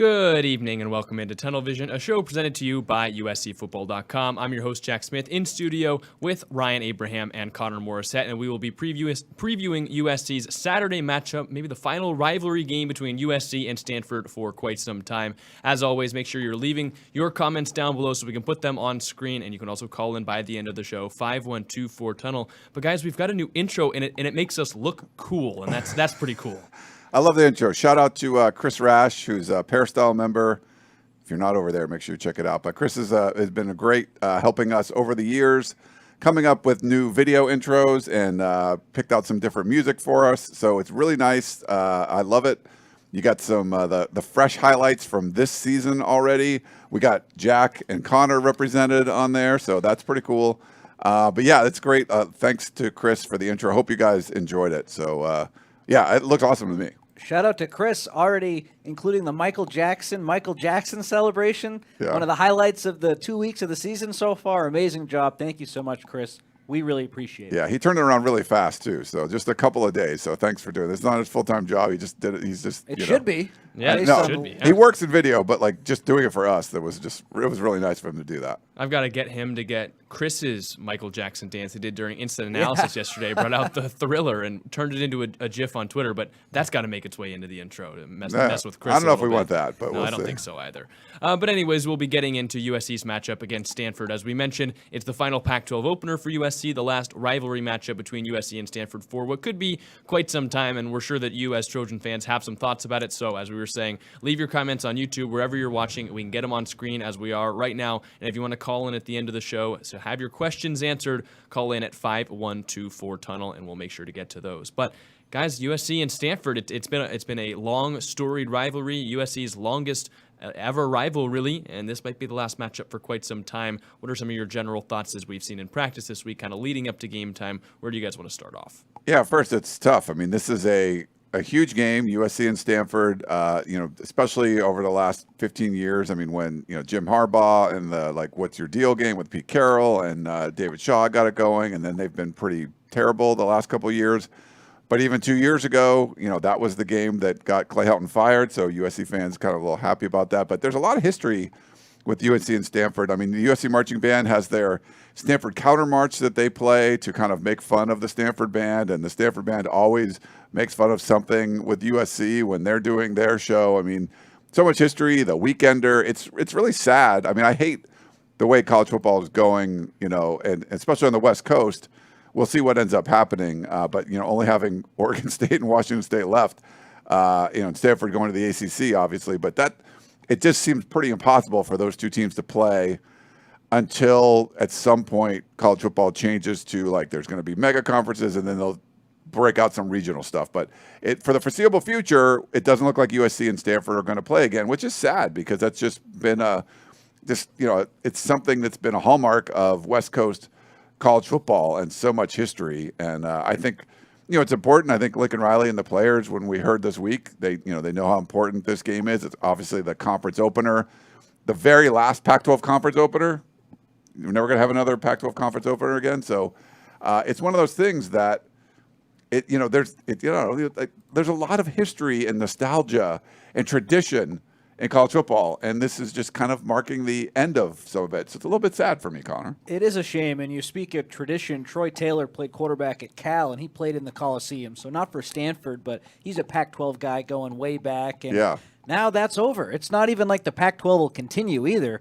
Good evening and welcome into Tunnel Vision, a show presented to you by USCFootball.com. I'm your host, Jack Smith, in studio with Ryan Abraham and Connor Morrissette, and we will be previewing USC's Saturday matchup, maybe the final rivalry game between USC and Stanford for quite some time. As always, make sure you're leaving your comments down below so we can put them on screen, and you can also call in by the end of the show, 512-4TUNNEL. But guys, we've got a new intro, and it makes us look cool, and that's pretty cool. I love the intro. Shout out to Chris Rash, who's a Peristyle member. If you're not over there, make sure you check it out. But Chris has been a great helping us over the years, coming up with new video intros and picked out some different music for us. So it's really nice. I love it. You got some the fresh highlights from this season already. We got Jack and Connor represented on there, so that's pretty cool. But yeah, it's great. Thanks to Chris for the intro. I hope you guys enjoyed it. So yeah, it looked awesome to me. Shout out to Chris, already including the Michael Jackson celebration. Yeah. One of the highlights of the 2 weeks of the season so far. Amazing job. Thank you so much, Chris. We really appreciate it. Yeah, he turned it around really fast, too. So just a couple of days. So thanks for doing it. It's not his full-time job. He just did it. He's just, It should be. Yeah, no, it should be. Yeah. He works in video, but like just doing it for us, it was really nice for him to do that. I've got to get him to get Chris's Michael Jackson dance he did during instant analysis yesterday. Brought out the Thriller and turned it into a GIF on Twitter, but that's got to make its way into the intro to mess with Chris. I don't know if we want that, but no, I don't think so either. But anyways, we'll be getting into USC's matchup against Stanford. As we mentioned, it's the final Pac-12 opener for USC, the last rivalry matchup between USC and Stanford for what could be quite some time, and we're sure that you as Trojan fans have some thoughts about it. So as we were saying, leave your comments on YouTube, wherever you're watching. We can get them on screen as we are right now. And if you want to call in at the end of the show, so have your questions answered, call in at 512-4TUNNEL, and we'll make sure to get to those. But guys, USC and Stanford, it's been a long, storied rivalry, USC's longest ever rival, really, and this might be the last matchup for quite some time. What are some of your general thoughts as we've seen in practice this week, kind of leading up to game time? Where do you guys want to start off? Yeah, first, it's tough. I mean, this is a huge game, USC and Stanford, especially over the last 15 years. I mean, when, Jim Harbaugh and the, what's your deal game with Pete Carroll and David Shaw got it going, and then they've been pretty terrible the last couple of years. But even 2 years ago, that was the game that got Clay Helton fired, so USC fans kind of a little happy about that. But there's a lot of history with UNC and Stanford. I mean, the USC marching band has their Stanford counter march that they play to kind of make fun of the Stanford band, and the Stanford band always makes fun of something with USC when they're doing their show. I mean, so much history, the Weekender. It's really sad. I mean, I hate the way college football is going, and especially on the West Coast. We'll see what ends up happening, but only having Oregon State and Washington State left, and Stanford going to the ACC, obviously, but it just seems pretty impossible for those two teams to play until at some point college football changes to there's going to be mega conferences, and then they'll break out some regional stuff. But for the foreseeable future, it doesn't look like USC and Stanford are going to play again, which is sad because that's just been it's something that's been a hallmark of West Coast college football and so much history. And I think, it's important. I think Lincoln Riley and the players, when we heard this week, they know how important this game is. It's obviously the conference opener, the very last Pac-12 conference opener. We're never going to have another Pac-12 conference opener again. So it's one of those things that there's a lot of history and nostalgia and tradition in college football, and this is just kind of marking the end of some of it. So it's a little bit sad for me, Connor. It is a shame, and you speak of tradition. Troy Taylor played quarterback at Cal, and he played in the Coliseum, so not for Stanford, but he's a Pac-12 guy going way back, and now that's over. It's not even like the Pac-12 will continue either.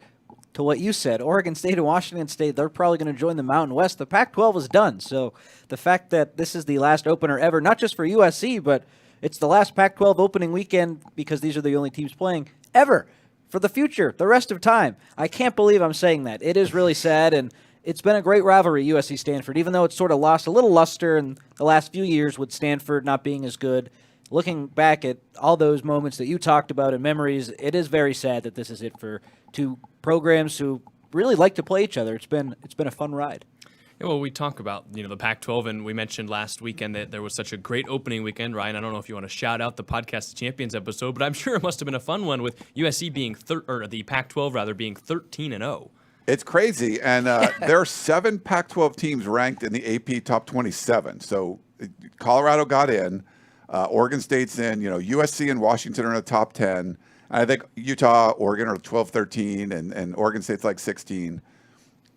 To what you said, Oregon State and Washington State, they're probably going to join the Mountain West. The Pac-12 is done, so the fact that this is the last opener ever, not just for USC, but it's the last Pac-12 opening weekend because these are the only teams playing ever for the future, the rest of time. I can't believe I'm saying that. It is really sad, and it's been a great rivalry, USC-Stanford, even though it's sort of lost a little luster in the last few years with Stanford not being as good. Looking back at all those moments that you talked about and memories, it is very sad that this is it for two programs who really like to play each other. It's been a fun ride. Yeah, well, we talk about the Pac-12, and we mentioned last weekend that there was such a great opening weekend. Ryan, I don't know if you want to shout out the Podcast Champions episode, but I'm sure it must have been a fun one with USC being the Pac-12 rather being 13-0. It's crazy, and there are 7 Pac-12 teams ranked in the AP Top 27. So Colorado got in, Oregon State's in, USC and Washington are in the top 10, I think Utah, Oregon are 12-13, and Oregon State's like 16.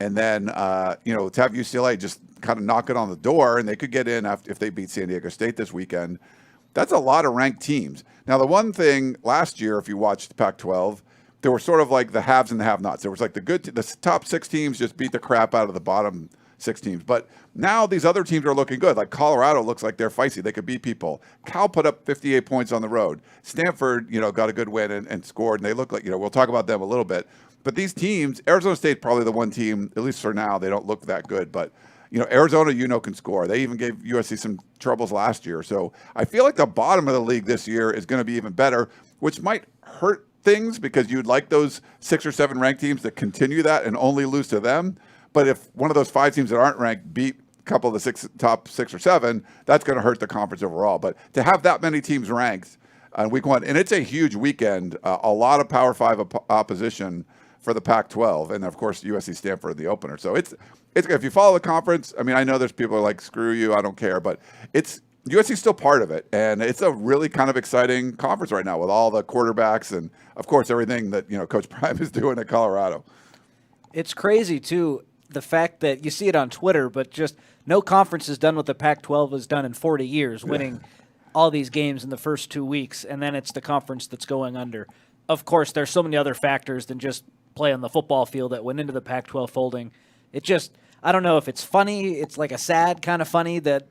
And then, to have UCLA just kind of knock it on the door, and they could get in if they beat San Diego State this weekend. That's a lot of ranked teams. Now, the one thing last year, if you watched the Pac-12, there were sort of like the haves and the have-nots. There was like the top 6 teams just beat the crap out of the bottom 6 teams. But now these other teams are looking good. Like Colorado looks like they're feisty. They could beat people. Cal put up 58 points on the road. Stanford, got a good win and scored, and they look like, we'll talk about them a little bit. But these teams, Arizona State probably the one team, at least for now, they don't look that good. But, Arizona, can score. They even gave USC some troubles last year. So I feel like the bottom of the league this year is going to be even better, which might hurt things because you'd like those 6 or 7 ranked teams to continue that and only lose to them. But if one of those 5 teams that aren't ranked beat a couple of the top 6 or 7, that's going to hurt the conference overall. But to have that many teams ranked on week 1, and it's a huge weekend, a lot of Power 5 opposition for the Pac-12, and of course USC-Stanford in the opener. So it's if you follow the conference, I know there's people who are like, screw you, I don't care, but USC's still part of it, and it's a really kind of exciting conference right now with all the quarterbacks and of course everything that Coach Prime is doing at Colorado. It's crazy too, the fact that you see it on Twitter, but just no conference has done what the Pac-12 has done in 40 years, winning all these games in the first 2 weeks, and then it's the conference that's going under. Of course, there's so many other factors than just play on the football field that went into the Pac-12 folding. It just, I don't know if it's funny. It's like a sad kind of funny that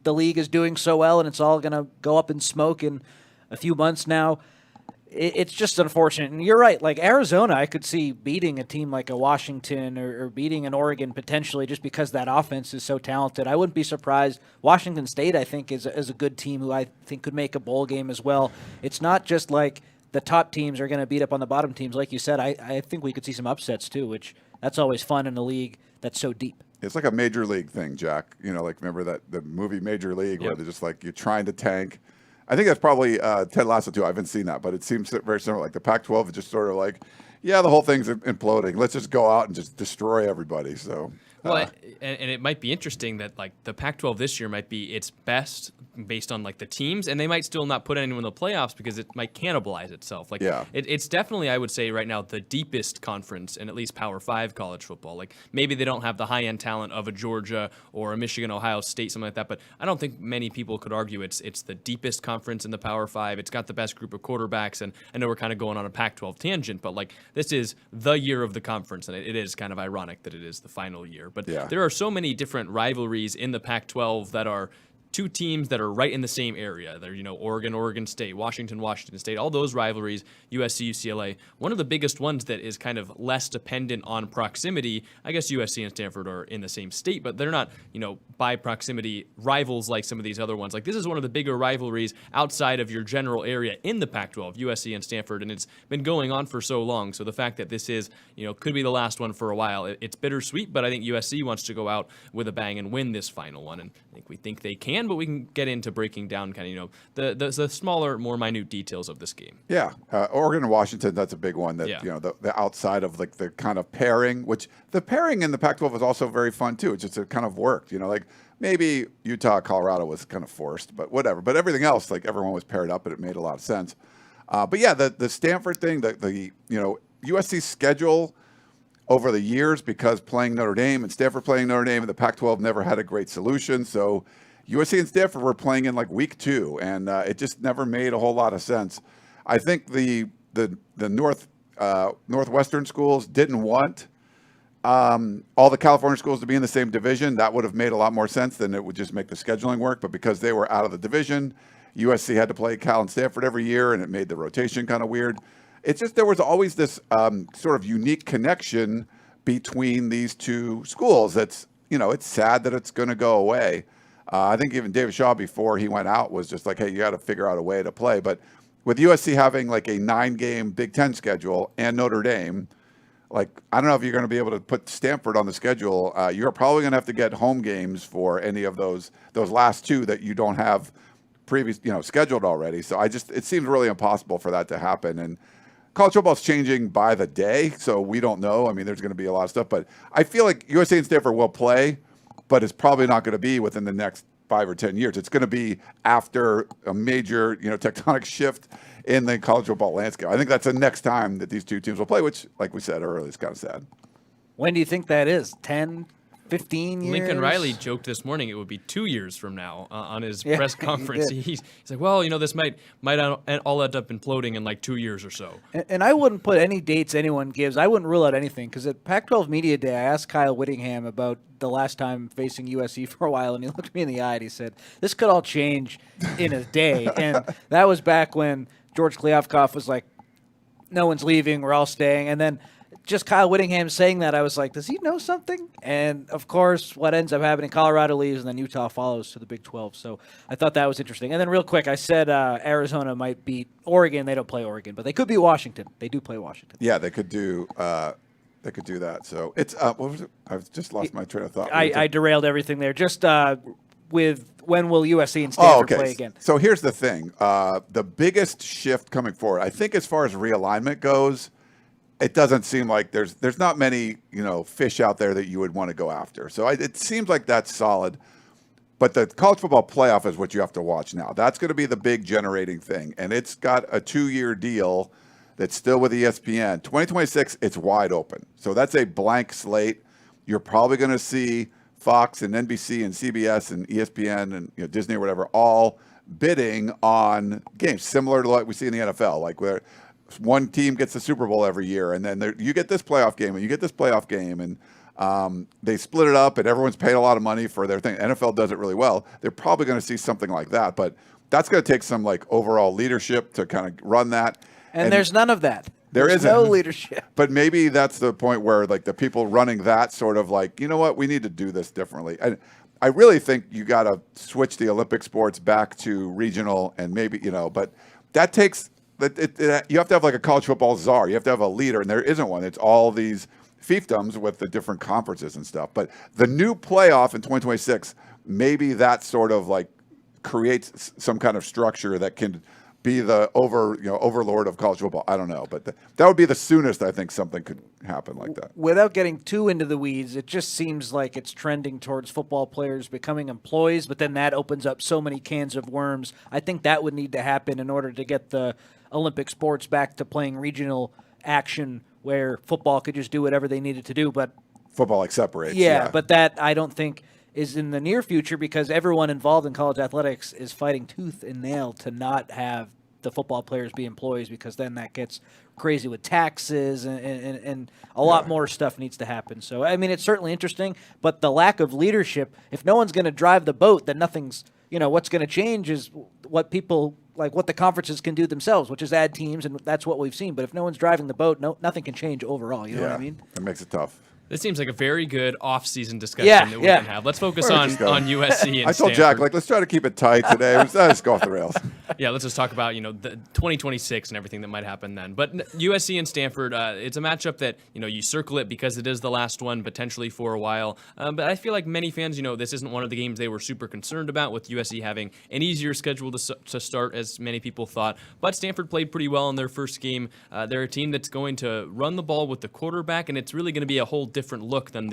the league is doing so well and it's all going to go up in smoke in a few months now. It's just unfortunate. And you're right. Like Arizona, I could see beating a team like a Washington or beating an Oregon potentially just because that offense is so talented. I wouldn't be surprised. Washington State, I think, is a good team who I think could make a bowl game as well. It's not just like the top teams are going to beat up on the bottom teams. Like you said, I think we could see some upsets too, which that's always fun in a league that's so deep. It's like a major league thing, Jack. Like remember the movie Major League where they're just like you're trying to tank. I think that's probably Ted Lasso too. I haven't seen that, but it seems very similar. Like the Pac-12 is just sort of like, the whole thing's imploding. Let's just go out and just destroy everybody. So. Well, and it might be interesting that like the Pac-12 this year might be its best based on like the teams, and they might still not put anyone in the playoffs because it might cannibalize itself. Like it's definitely, I would say right now, the deepest conference in at least Power 5 college football. Like maybe they don't have the high-end talent of a Georgia or a Michigan, Ohio State, something like that, but I don't think many people could argue it's the deepest conference in the Power 5. It's got the best group of quarterbacks, and I know we're kind of going on a Pac-12 tangent, but like this is the year of the conference, and it is kind of ironic that it is the final year. But there are so many different rivalries in the Pac-12 that are two teams that are right in the same area. They're, Oregon State, Washington State, all those rivalries, USC, UCLA. One of the biggest ones that is kind of less dependent on proximity, I guess USC and Stanford are in the same state, but they're not, by proximity rivals like some of these other ones. Like this is one of the bigger rivalries outside of your general area in the Pac-12, USC and Stanford, and it's been going on for so long. So the fact that this is, could be the last one for a while, it's bittersweet, but I think USC wants to go out with a bang and win this final one, and I think we think they can, but we can get into breaking down kind of, the smaller, more minute details of this game. Yeah. Oregon and Washington, that's a big one that, the outside of like the kind of pairing, which the pairing in the Pac-12 was also very fun too. It's just, it kind of worked, like maybe Utah, Colorado was kind of forced, but whatever. But everything else, like everyone was paired up and it made a lot of sense. But yeah, the Stanford thing, the USC's schedule over the years, because playing Notre Dame and Stanford playing Notre Dame and the Pac-12 never had a great solution. So USC and Stanford were playing in like week 2, and it just never made a whole lot of sense. I think the Northwestern schools didn't want all the California schools to be in the same division. That would have made a lot more sense than it would just make the scheduling work. But because they were out of the division, USC had to play Cal and Stanford every year, and it made the rotation kind of weird. It's just there was always this sort of unique connection between these two schools. That's, it's sad that it's going to go away. I think even David Shaw, before he went out, was just like, hey, you got to figure out a way to play. But with USC having like a 9-game Big Ten schedule and Notre Dame, like, I don't know if you're going to be able to put Stanford on the schedule. You're probably going to have to get home games for any of those last 2 that you don't have scheduled already. So it seems really impossible for that to happen. And college football is changing by the day, so we don't know. I mean, there's going to be a lot of stuff, but I feel like USC and Stanford will play, but it's probably not going to be within the next 5 or 10 years. It's going to be after a major, tectonic shift in the college football landscape. I think that's the next time that these two teams will play, which, like we said earlier, is kind of sad. When do you think that is? 10, 15 years? Lincoln Riley joked this morning it would be 2 years from now on his press conference. He's like, well, this might all end up imploding in like 2 years or so. And I wouldn't put any dates anyone gives. I wouldn't rule out anything because at Pac-12 Media Day, I asked Kyle Whittingham about the last time facing USC for a while, and he looked me in the eye and he said, this could all change in a day. And that was back when George Kliavkoff was like, no one's leaving, we're all staying. And then just Kyle Whittingham saying that, I was like, does he know something? And, of course, what ends up happening, Colorado leaves, and then Utah follows to the Big 12. So I thought that was interesting. And then real quick, I said Arizona might beat Oregon. They don't play Oregon, but they could beat Washington. They do play Washington. Yeah, they could do that. So it's what was it? I've just lost my train of thought. I derailed everything there. Just with when will USC and Stanford play again? So here's the thing. The biggest shift coming forward, I think as far as realignment goes, it doesn't seem like there's not many, fish out there that you would want to go after. So it seems like that's solid. But the college football playoff is what you have to watch now. That's going to be the big generating thing. And it's got a 2-year deal that's still with ESPN. 2026, it's wide open. So that's a blank slate. You're probably going to see Fox and NBC and CBS and ESPN and Disney or whatever all bidding on games, similar to what we see in the NFL, like where one team gets the Super Bowl every year, and then you get this playoff game, and you get this playoff game, and they split it up, and everyone's paid a lot of money for their thing. NFL does it really well. They're probably going to see something like that, but that's going to take some overall leadership to kind of run that. And there's none of that. There's no leadership. But maybe that's the point where the people running that sort of you know what, we need to do this differently. And I really think you got to switch the Olympic sports back to regional, and maybe but that takes. You have to have a college football czar. You have to have a leader, and there isn't one. It's all these fiefdoms with the different conferences and stuff. But the new playoff in 2026, maybe that sort of creates some kind of structure that can be the overlord of college football. I don't know, but that would be the soonest I think something could happen like that. Without getting too into the weeds, it just seems like it's trending towards football players becoming employees, but then that opens up so many cans of worms. I think that would need to happen in order to get the Olympic sports back to playing regional action where football could just do whatever they needed to do. But football separates. Yeah, but that I don't think is in the near future because everyone involved in college athletics is fighting tooth and nail to not have the football players be employees because then that gets crazy with taxes and a lot more stuff needs to happen. So, I mean, it's certainly interesting, but the lack of leadership, if no one's going to drive the boat, then nothing's, what's going to change is what people what the conferences can do themselves, which is add teams, and that's what we've seen. But if no one's driving the boat, nothing can change overall. You know what I mean? It makes it tough. This seems like a very good off-season discussion that we can have. Let's focus on USC and I told Stanford. Jack, let's try to keep it tight today. Let's go off the rails. Yeah, let's just talk about, the 2026 and everything that might happen then. But USC and Stanford, it's a matchup that, you circle it because it is the last one potentially for a while. But I feel like many fans, this isn't one of the games they were super concerned about with USC having an easier schedule to start as many people thought. But Stanford played pretty well in their first game. They're a team that's going to run the ball with the quarterback, and it's really going to be a whole different look than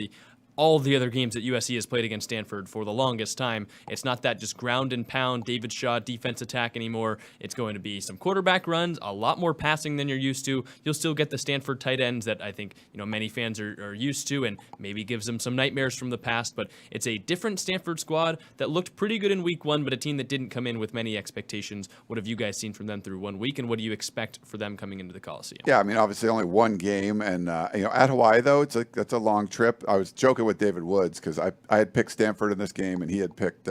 all the other games that USC has played against Stanford for the longest time. It's not that just ground and pound David Shaw defense attack anymore. It's going to be some quarterback runs, a lot more passing than you're used to. You'll still get the Stanford tight ends that I think many fans are used to and maybe gives them some nightmares from the past, but it's a different Stanford squad that looked pretty good in week one, but a team that didn't come in with many expectations. What have you guys seen from them through 1 week, and what do you expect for them coming into the Coliseum? Yeah, I mean, obviously only one game, and at Hawaii though, that's a long trip. I was joking with David Woods because I had picked Stanford in this game and he had picked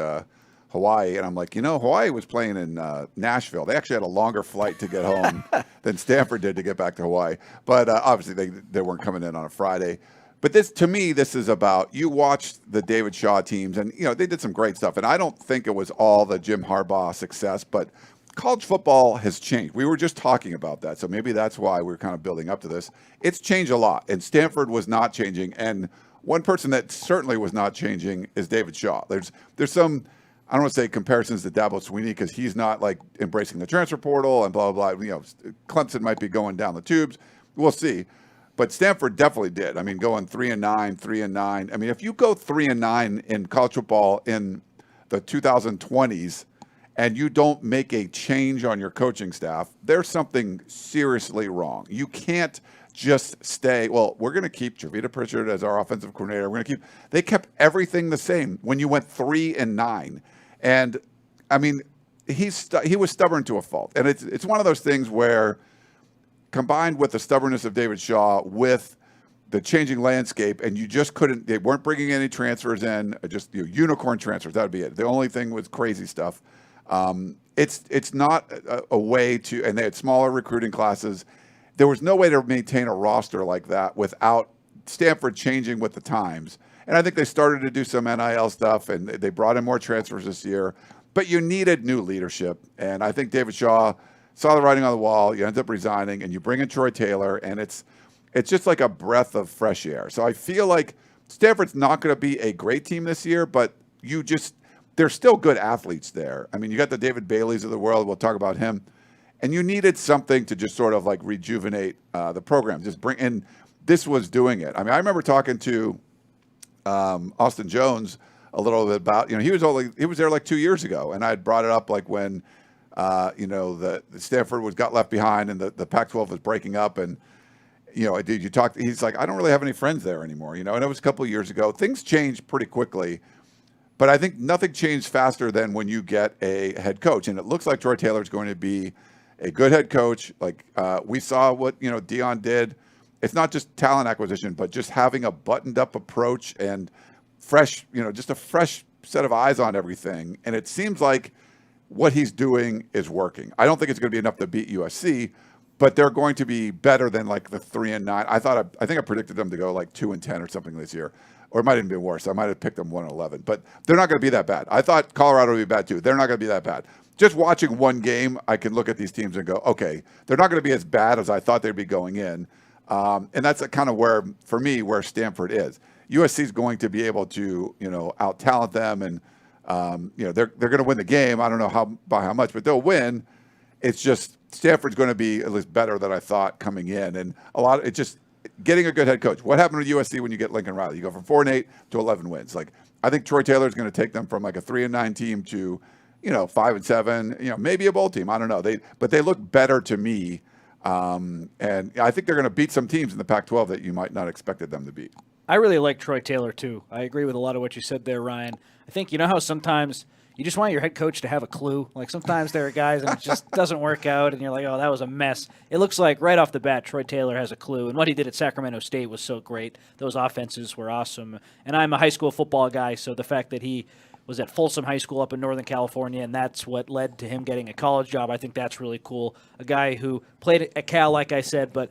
Hawaii, and I'm like, Hawaii was playing in Nashville. They actually had a longer flight to get home than Stanford did to get back to Hawaii, but obviously they weren't coming in on a Friday. But to me, this is about, you watched the David Shaw teams, and they did some great stuff, and I don't think it was all the Jim Harbaugh success, but college football has changed. We were just talking about that, so maybe that's why we're kind of building up to this. It's changed a lot, and Stanford was not changing, and one person that certainly was not changing is David Shaw. There's some, I don't want to say comparisons to Dabo Swinney because he's not embracing the transfer portal and blah, blah, blah. Clemson might be going down the tubes. We'll see. But Stanford definitely did. I mean, going 3-9, 3-9. I mean, if you go 3-9 in college football in the 2020s and you don't make a change on your coaching staff, there's something seriously wrong. You can't just stay, well, we're going to keep Javita Pritchard as our offensive coordinator. We're going to keep, they kept everything the same when you went 3-9. And I mean, he was stubborn to a fault. And it's one of those things where, combined with the stubbornness of David Shaw, with the changing landscape, and you just couldn't, they weren't bringing any transfers in, just unicorn transfers, that would be it. The only thing was crazy stuff. It's not a way to, and they had smaller recruiting classes. There was no way to maintain a roster like that without Stanford changing with the times. And I think they started to do some NIL stuff, and they brought in more transfers this year. But you needed new leadership. And I think David Shaw saw the writing on the wall. You end up resigning, and you bring in Troy Taylor, and it's just like a breath of fresh air. So I feel like Stanford's not going to be a great team this year, but there's still good athletes there. I mean, you got the David Baileys of the world. We'll talk about him. And you needed something to just sort of like rejuvenate the program. Just bring in, this was doing it. I mean, I remember talking to Austin Jones a little bit about, he was there like 2 years ago, and I had brought it up like when, the Stanford got left behind and the Pac-12 was breaking up, and you talk. He's like, I don't really have any friends there anymore, and it was a couple of years ago. Things changed pretty quickly, but I think nothing changed faster than when you get a head coach, and it looks like Troy Taylor is going to be a good head coach. Like we saw what Dion did. It's not just talent acquisition, but just having a buttoned-up approach and fresh, just a fresh set of eyes on everything. And it seems like what he's doing is working. I don't think it's going to be enough to beat USC, but they're going to be better than like the 3-9. I think I predicted them to go like 2-10 or something this year, or it might even be worse. I might have picked them 1-11, but they're not going to be that bad. I thought Colorado would be bad too. They're not going to be that bad. Just watching one game, I can look at these teams and go, okay, they're not going to be as bad as I thought they'd be going in. And that's kind of where Stanford is. USC is going to be able to, out-talent them, and they're going to win the game. I don't know by how much, but they'll win. It's just Stanford's going to be at least better than I thought coming in, and it's just getting a good head coach. What happened to USC when you get Lincoln Riley? You go from 4-8 to 11 wins. Like, I think Troy Taylor is going to take them from like a 3-9 team to 5-7. Maybe a bowl team. I don't know. But they look better to me. And I think they're going to beat some teams in the Pac-12 that you might not expected them to beat. I really like Troy Taylor, too. I agree with a lot of what you said there, Ryan. I think, how sometimes you just want your head coach to have a clue? Like, sometimes there are guys and it just doesn't work out, and you're like, oh, that was a mess. It looks like right off the bat, Troy Taylor has a clue, and what he did at Sacramento State was so great. Those offenses were awesome. And I'm a high school football guy, so the fact that he was at Folsom High School up in Northern California, and that's what led to him getting a college job, I think that's really cool. A guy who played at Cal, like I said, but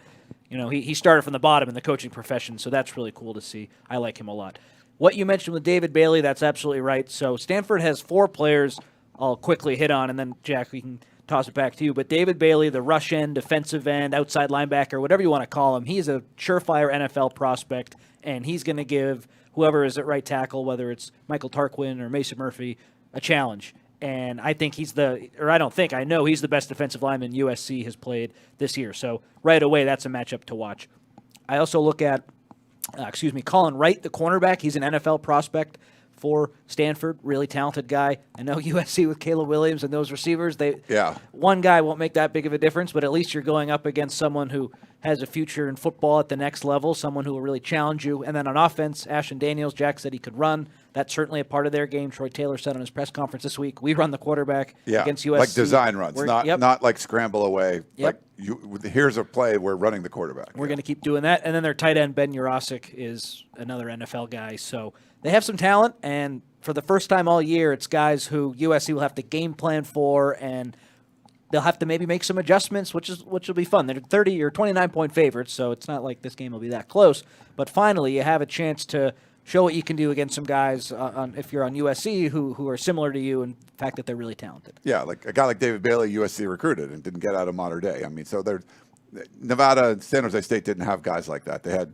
he started from the bottom in the coaching profession, so that's really cool to see. I like him a lot. What you mentioned with David Bailey, that's absolutely right. So Stanford has 4 players I'll quickly hit on, and then, Jack, we can toss it back to you. But David Bailey, the rush end, defensive end, outside linebacker, whatever you want to call him, he's a surefire NFL prospect, and he's going to give whoever is at right tackle, whether it's Michael Tarquin or Mason Murphy, a challenge. And I think I know he's the best defensive lineman USC has played this year. So right away, that's a matchup to watch. I also look at, Colin Wright, the cornerback. He's an NFL prospect for Stanford, really talented guy. I know USC with Caleb Williams and those receivers, one guy won't make that big of a difference, but at least you're going up against someone who has a future in football at the next level, someone who will really challenge you. And then on offense, Ashton Daniels, Jack said he could run. That's certainly a part of their game. Troy Taylor said on his press conference this week, we run the quarterback against USC. Like design runs, not like scramble away. Yep. Like here's a play, we're running the quarterback. We're going to keep doing that. And then their tight end, Ben Urosic, is another NFL guy. So they have some talent, and for the first time all year, it's guys who USC will have to game plan for, and they'll have to maybe make some adjustments, which will be fun. They're 30 or 29-point favorites, so it's not like this game will be that close. But finally, you have a chance to show what you can do against some guys, if you're on USC, who are similar to you in the fact that they're really talented. Yeah, like a guy like David Bailey, USC recruited and didn't get out of modern day. I mean, so Nevada and San Jose State didn't have guys like that. They had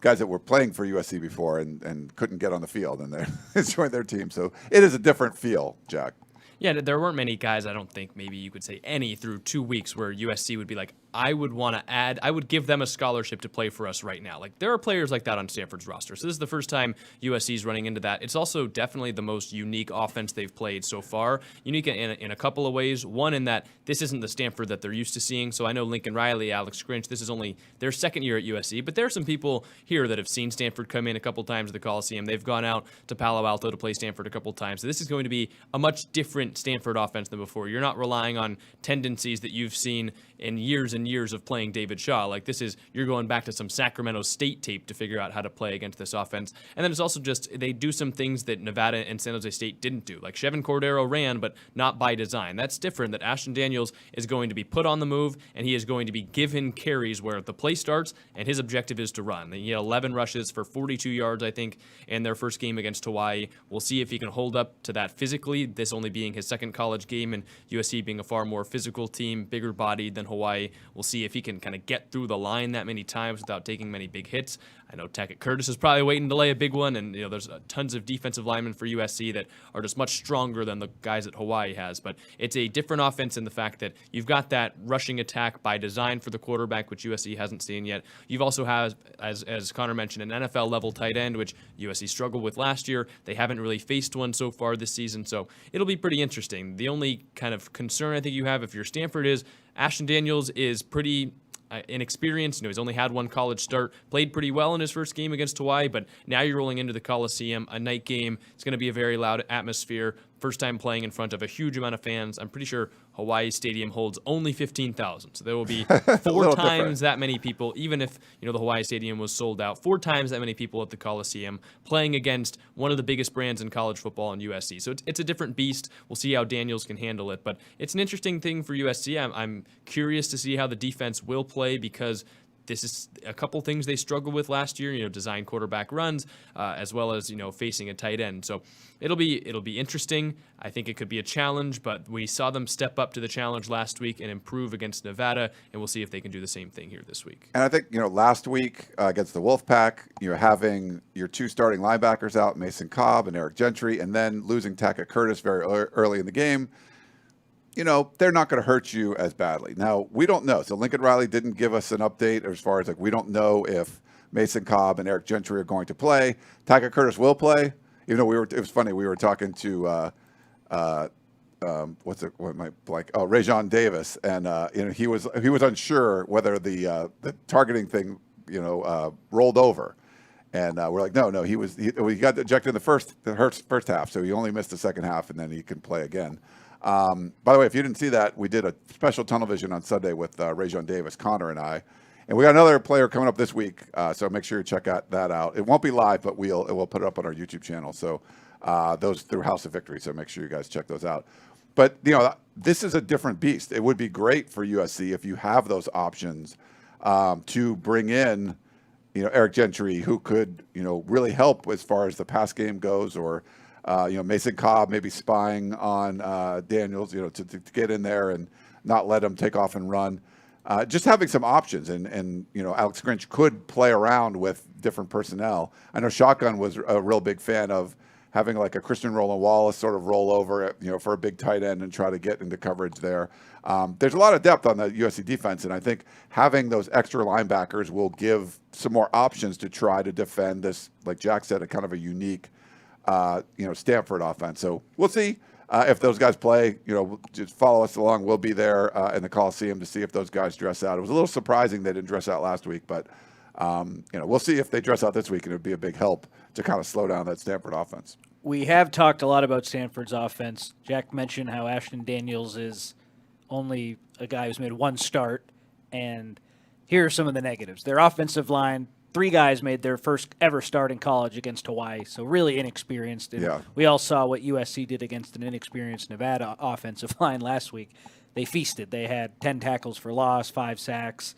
guys that were playing for USC before and couldn't get on the field, and they joined their team. So it is a different feel, Jack. Yeah, there weren't many guys, I don't think, maybe you could say any, through 2 weeks where USC would be like, I would want to add. I would give them a scholarship to play for us right now. Like, there are players like that on Stanford's roster. So this is the first time USC is running into that. It's also definitely the most unique offense they've played so far. Unique in a couple of ways. One, in that this isn't the Stanford that they're used to seeing. So I know Lincoln Riley, Alex Grinch, this is only their second year at USC, but there are some people here that have seen Stanford come in a couple times at the Coliseum. They've gone out to Palo Alto to play Stanford a couple times. So this is going to be a much different Stanford offense than before. You're not relying on tendencies that you've seen in years and years of playing David Shaw. Like, this is, you're going back to some Sacramento State tape to figure out how to play against this offense. And then it's also just, they do some things that Nevada and San Jose State didn't do. Like, Chevin Cordero ran, but not by design. That's different, that Ashton Daniels is going to be put on the move, and he is going to be given carries where the play starts, and his objective is to run. He had 11 rushes for 42 yards, I think, in their first game against Hawaii. We'll see if he can hold up to that physically, this only being his second college game, and USC being a far more physical team, bigger bodied than Hawaii. We'll see if he can kind of get through the line that many times without taking many big hits. I know Tackett Curtis is probably waiting to lay a big one, and there's tons of defensive linemen for USC that are just much stronger than the guys that Hawaii has. But it's a different offense in the fact that you've got that rushing attack by design for the quarterback, which USC hasn't seen yet. You've also have, as Connor mentioned, an NFL level tight end, which USC struggled with last year. They haven't really faced one so far this season, so it'll be pretty interesting. The only kind of concern I think you have if you're Stanford is Ashton Daniels is pretty inexperienced. He's only had one college start, played pretty well in his first game against Hawaii, but now you're rolling into the Coliseum, a night game. It's going to be a very loud atmosphere. First time playing in front of a huge amount of fans. I'm pretty sure Hawaii Stadium holds only 15,000. So there will be 4 times that many people, even if the Hawaii Stadium was sold out, 4 times that many people at the Coliseum playing against one of the biggest brands in college football in USC. So it's a different beast. We'll see how Daniels can handle it. But it's an interesting thing for USC. I'm curious to see how the defense will play, because this is a couple things they struggled with last year, design quarterback runs, as well as, facing a tight end. So it'll be interesting. I think it could be a challenge, but we saw them step up to the challenge last week and improve against Nevada, and we'll see if they can do the same thing here this week. And I think, last week against the Wolfpack, having your 2 starting linebackers out, Mason Cobb and Eric Gentry, and then losing Tackett Curtis very early in the game, they're not going to hurt you as badly. Now, we don't know. So Lincoln Riley didn't give us an update as far as, we don't know if Mason Cobb and Eric Gentry are going to play. Tackett Curtis will play, even though it was funny, we were talking to, Rajon Davis, and, he was unsure whether the targeting thing, rolled over. And we're like, no, he got ejected in the first half, so he only missed the second half, and then he can play again. By the way, if you didn't see that, we did a special tunnel vision on Sunday with Rajon Davis, Connor, and I. And we got another player coming up this week, so make sure you check that out. It won't be live, but we'll put it up on our YouTube channel. So those through House of Victory, so make sure you guys check those out. But, this is a different beast. It would be great for USC if you have those options to bring in, Eric Gentry, who could, really help as far as the pass game goes, or Mason Cobb maybe spying on Daniels, to get in there and not let him take off and run. Just having some options, and Alex Grinch could play around with different personnel. I know Shotgun was a real big fan of having like a Christian Roland Wallace sort of roll over, for a big tight end and try to get into coverage there. There's a lot of depth on the USC defense, and I think having those extra linebackers will give some more options to try to defend this, like Jack said, a kind of a unique Stanford offense. So we'll see if those guys play. Just follow us along. We'll be there in the Coliseum to see if those guys dress out. It was a little surprising they didn't dress out last week, but we'll see if they dress out this week, and it would be a big help to kind of slow down that Stanford offense. We have talked a lot about Stanford's offense. Jack mentioned how Ashton Daniels is only a guy who's made one start, and here are some of the negatives. Their offensive line, 3 guys made their first ever start in college against Hawaii, so really inexperienced. And yeah. We all saw what USC did against an inexperienced Nevada offensive line last week. They feasted. They had 10 tackles for loss, 5 sacks.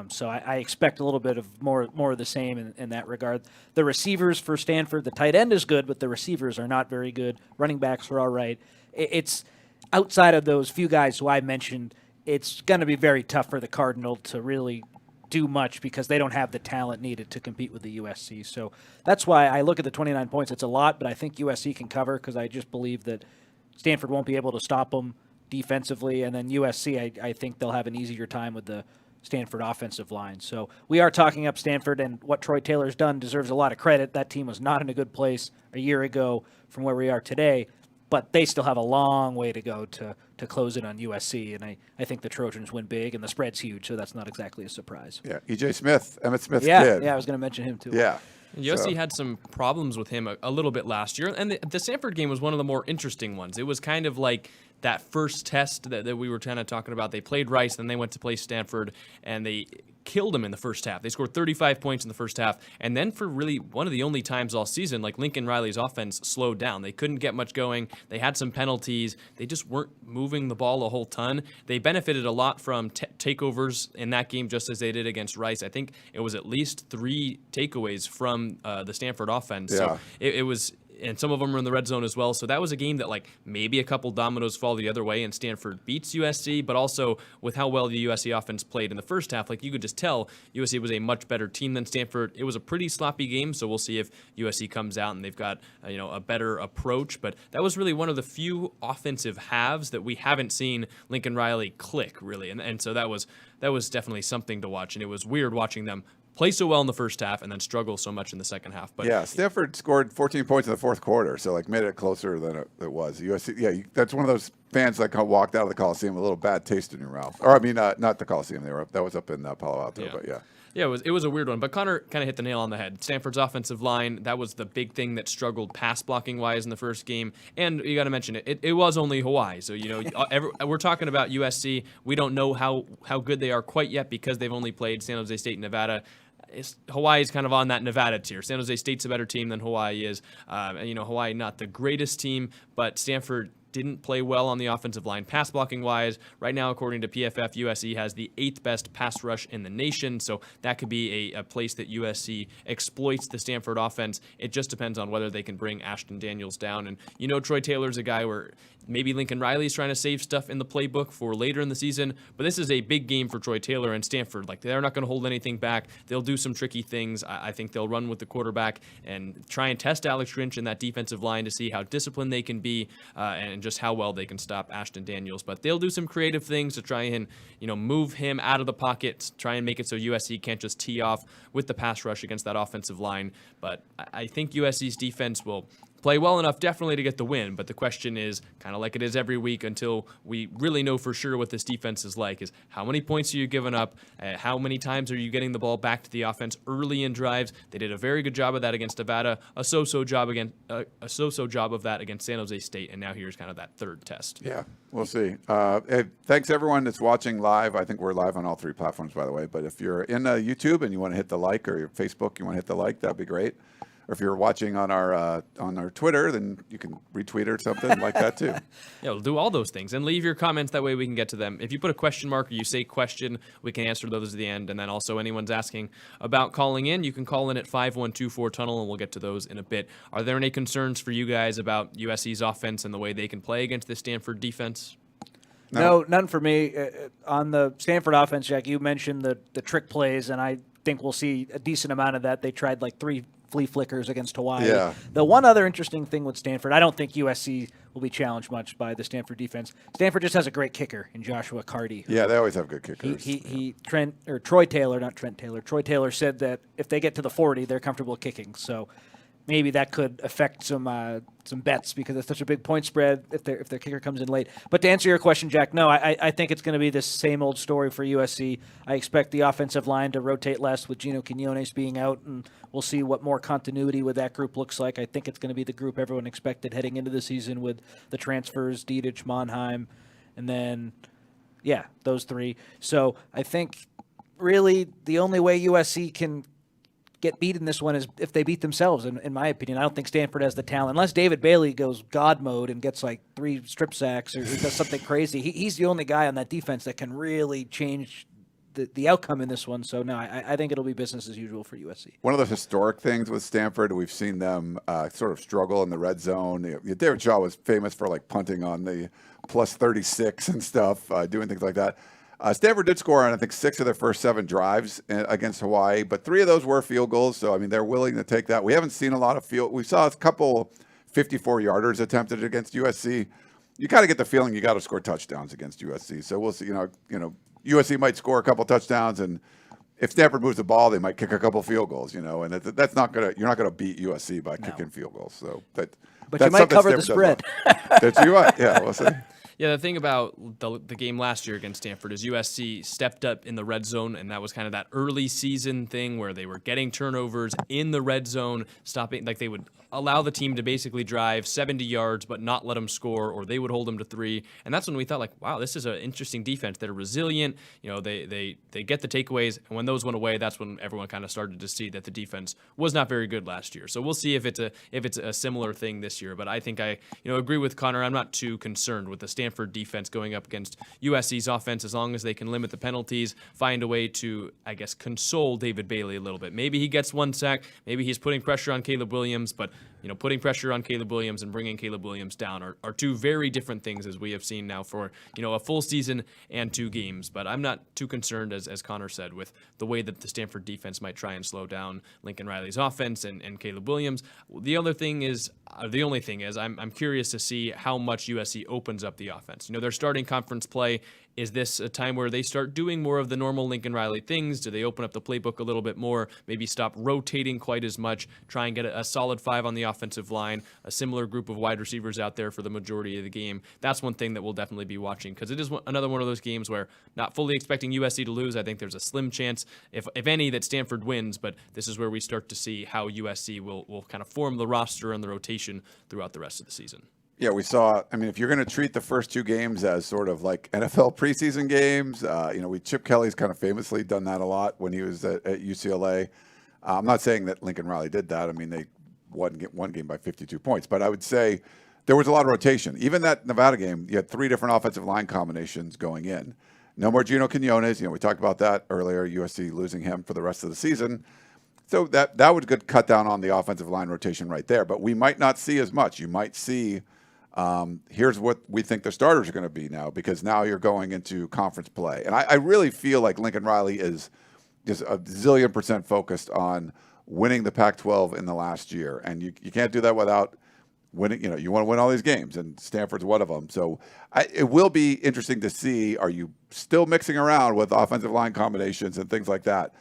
So I expect a little bit of more of the same in that regard. The receivers for Stanford, the tight end is good, but the receivers are not very good. Running backs are all right. It's outside of those few guys who I mentioned, it's going to be very tough for the Cardinal to really do much because they don't have the talent needed to compete with the USC. So that's why I look at the 29 points. It's a lot, but I think USC can cover because I just believe that Stanford won't be able to stop them. defensively, and then USC, I think they'll have an easier time with the Stanford offensive line. So we are talking up Stanford, and what Troy Taylor's done deserves a lot of credit. That team was not in a good place a year ago from where we are today, but they still have a long way to go to close it on USC, and I think the Trojans win big, and the spread's huge, so that's not exactly a surprise. Yeah, E.J. Smith, Emmitt Smith's kid. Yeah, I was going to mention him too. Yeah. USC had some problems with him a little bit last year, and the Stanford game was one of the more interesting ones. It was kind of like that first test that we were kind of talking about. They played Rice, then they went to play Stanford, and they killed them in the first half. They scored 35 points in the first half, and then for really one of the only times all season, like Lincoln Riley's offense slowed down. They couldn't get much going. They had some penalties. They just weren't moving the ball a whole ton. They benefited a lot from takeovers in that game, just as they did against Rice. I think it was at least 3 takeaways from the Stanford offense. Yeah. So it was, and some of them were in the red zone as well. So that was a game that, like, maybe a couple dominoes fall the other way and Stanford beats USC, but also with how well the USC offense played in the first half, like, you could just tell USC was a much better team than Stanford. It was a pretty sloppy game, so we'll see if USC comes out and they've got a better approach. But that was really one of the few offensive halves that we haven't seen Lincoln Riley click, really. And so that was definitely something to watch, and it was weird watching them play so well in the first half and then struggle so much in the second half. But yeah, Stanford scored 14 points in the fourth quarter, so like made it closer than it was. USC, that's one of those fans that walked out of the Coliseum with a little bad taste in your mouth. Or I mean, not the Coliseum. That was up in Palo Alto, but yeah. Yeah, it was a weird one, but Connor kind of hit the nail on the head. Stanford's offensive line, that was the big thing that struggled pass blocking wise in the first game, and you got to mention it was only Hawaii. So we're talking about USC. We don't know how good they are quite yet because they've only played San Jose State and Nevada. Hawaii is kind of on that Nevada tier. San Jose State's a better team than Hawaii is. Hawaii not the greatest team, but Stanford didn't play well on the offensive line pass blocking wise. Right now, according to PFF, USC has the 8th best pass rush in the nation, so that could be a place that USC exploits the Stanford offense. It just depends on whether they can bring Ashton Daniels down. And Troy Taylor's a guy where maybe Lincoln Riley's trying to save stuff in the playbook for later in the season, but this is a big game for Troy Taylor and Stanford. Like, they're not going to hold anything back. They'll do some tricky things. I think they'll run with the quarterback and try and test Alex Grinch in that defensive line to see how disciplined they can be and just how well they can stop Ashton Daniels. But they'll do some creative things to try and move him out of the pocket, try and make it so USC can't just tee off with the pass rush against that offensive line. But I think USC's defense will play well enough definitely to get the win, but the question is, kind of like it is every week until we really know for sure what this defense is like, is how many points are you giving up? How many times are you getting the ball back to the offense early in drives? They did a very good job of that against Nevada, a so-so job of that against San Jose State, and now here's kind of that third test. Yeah, we'll see. Hey, thanks everyone that's watching live. I think we're live on all 3 platforms, by the way, but if you're in YouTube and you want to hit the like, or your Facebook, you want to hit the like, that'd be great. Or if you're watching on our Twitter, then you can retweet or something like that too. Yeah, we'll do all those things and leave your comments. That way we can get to them. If you put a question mark or you say question, we can answer those at the end. And then also anyone's asking about calling in, you can call in at 5124-TUNNEL and we'll get to those in a bit. Are there any concerns for you guys about USC's offense and the way they can play against the Stanford defense? No, none for me. On the Stanford offense, Jack, you mentioned the trick plays, and I think we'll see a decent amount of that. They tried like 3 flea flickers against Hawaii. Yeah. The one other interesting thing with Stanford, I don't think USC will be challenged much by the Stanford defense. Stanford just has a great kicker in Joshua Carty. Yeah, they always have good kickers. Troy Taylor said that if they get to the 40, they're comfortable kicking. So maybe that could affect some bets because it's such a big point spread if their kicker comes in late. But to answer your question, Jack, no, I think it's going to be the same old story for USC. I expect the offensive line to rotate less with Gino Quinones being out, and we'll see what more continuity with that group looks like. I think it's going to be the group everyone expected heading into the season with the transfers, Diedich, Monheim, and then, those 3. So I think really the only way USC can get beat in this one is if they beat themselves, in my opinion. I don't think Stanford has the talent. Unless David Bailey goes God mode and gets like 3 strip sacks or he does something crazy. He's the only guy on that defense that can really change the outcome in this one. So, no, I think it'll be business as usual for USC. One of the historic things with Stanford, we've seen them sort of struggle in the red zone. David Shaw was famous for like punting on the plus 36 and stuff, doing things like that. Stanford did score on, I think, 6 of their first 7 drives against Hawaii, but 3 of those were field goals. So, I mean, they're willing to take that. We haven't seen a lot of we saw a couple 54-yarders attempted against USC. you kind of get the feeling you got to score touchdowns against USC. So we'll see. USC might score a couple touchdowns, and if Stanford moves the ball, they might kick a couple field goals. And that's not gonna. You're not gonna beat USC by kicking field goals. So but you might cover the spread. That's you what? Yeah, we'll see. Yeah, the thing about the game last year against Stanford is USC stepped up in the red zone, and that was kind of that early season thing where they were getting turnovers in the red zone, stopping, like they would allow the team to basically drive 70 yards but not let them score, or they would hold them to 3. And that's when we thought, like, wow, this is an interesting defense. They're resilient. They get the takeaways, and when those went away, that's when everyone kind of started to see that the defense was not very good last year. So we'll see if it's a similar thing this year. But I think I agree with Connor. I'm not too concerned with the Stanford defense going up against USC's offense, as long as they can limit the penalties, find a way to, I guess, console David Bailey a little bit. Maybe he gets 1 sack, maybe he's putting pressure on Caleb Williams, but putting pressure on Caleb Williams and bringing Caleb Williams down are two very different things, as we have seen now for a full season and 2 games. But I'm not too concerned, as Connor said, with the way that the Stanford defense might try and slow down Lincoln Riley's offense and Caleb Williams. The only thing is I'm curious to see how much USC opens up the offense. They're starting conference play. Is this a time where they start doing more of the normal Lincoln Riley things? Do they open up the playbook a little bit more, maybe stop rotating quite as much, try and get a solid 5 on the offensive line, a similar group of wide receivers out there for the majority of the game? That's one thing that we'll definitely be watching, because it is another one of those games where not fully expecting USC to lose. I think there's a slim chance, if any, that Stanford wins, but this is where we start to see how USC will kind of form the roster and the rotation throughout the rest of the season. Yeah, we saw. I mean, if you're going to treat the first 2 games as sort of like NFL preseason games, Chip Kelly's kind of famously done that a lot when he was at UCLA. I'm not saying that Lincoln Riley did that. I mean, they won one game by 52 points, but I would say there was a lot of rotation. Even that Nevada game, you had 3 different offensive line combinations going in. No more Gino Quinones. We talked about that earlier. USC losing him for the rest of the season. So that would cut down on the offensive line rotation right there. But we might not see as much. You might see. Here's what we think the starters are going to be now, because now you're going into conference play. And I really feel like Lincoln Riley is just a zillion % focused on winning the Pac-12 in the last year. And you can't do that without winning. You want to win all these games, and Stanford's one of them. So it will be interesting to see, are you still mixing around with offensive line combinations and things like that,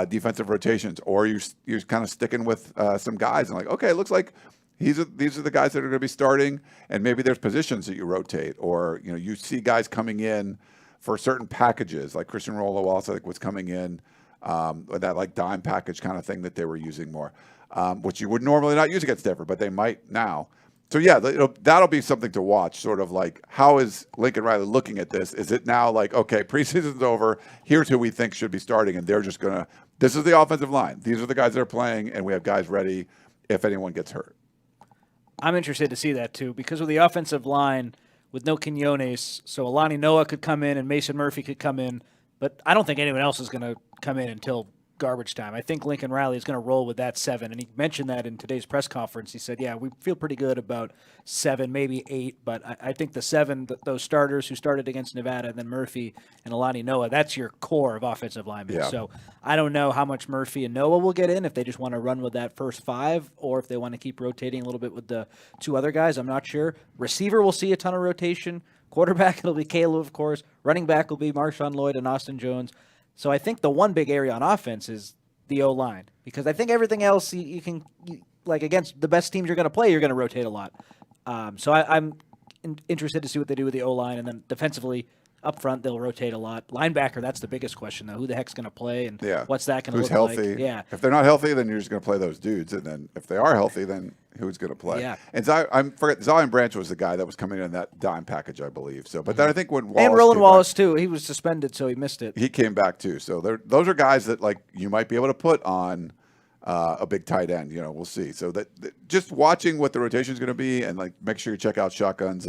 defensive rotations, or you're kind of sticking with some guys and like, okay, it looks like these are the guys that are going to be starting, and maybe there's positions that you rotate, or you see guys coming in for certain packages, like Christian Rolo-Wallace, I think, was coming in that like dime package kind of thing that they were using more, which you would normally not use against Stanford, but they might now. So yeah, that'll be something to watch. Sort of like, how is Lincoln Riley looking at this? Is it now like, okay, preseason's over, here's who we think should be starting, and they're just gonna. This is the offensive line. These are the guys that are playing, and we have guys ready if anyone gets hurt. I'm interested to see that, too, because of the offensive line with no Quinones, so Alani Noah could come in and Mason Murphy could come in, but I don't think anyone else is going to come in until garbage time. I think Lincoln Riley is going to roll with that 7, and he mentioned that in today's press conference. He said, yeah, we feel pretty good about 7, maybe 8, but I think the 7, those starters who started against Nevada, and then Murphy and Alani Noah, that's your core of offensive linemen. Yeah. So I don't know how much Murphy and Noah will get in, if they just want to run with that first 5, or if they want to keep rotating a little bit with the 2 other guys. I'm not sure. Receiver will see a ton of rotation. Quarterback, it'll be Caleb, of course. Running back will be Marshawn Lloyd and Austin Jones. So I think the one big area on offense is the O-line, because I think everything else you can, like against the best teams you're going to play, you're going to rotate a lot. So I'm interested to see what they do with the O-line, and then defensively up front they'll rotate a lot. Linebacker, that's the biggest question though. Who the heck's going to play, and what's that going to look like? Who's healthy? Yeah. If they're not healthy, then you're just going to play those dudes, and then if they are healthy, then who's going to play? Yeah. And Zion Branch was the guy that was coming in that dime package, I believe. So, but then I think when Wallace and Roland Wallace too, he was suspended, so he missed it. He came back too. So those are guys that like you might be able to put on a big tight end. We'll see. So that just watching what the rotation is going to be, and like make sure you check out shotguns,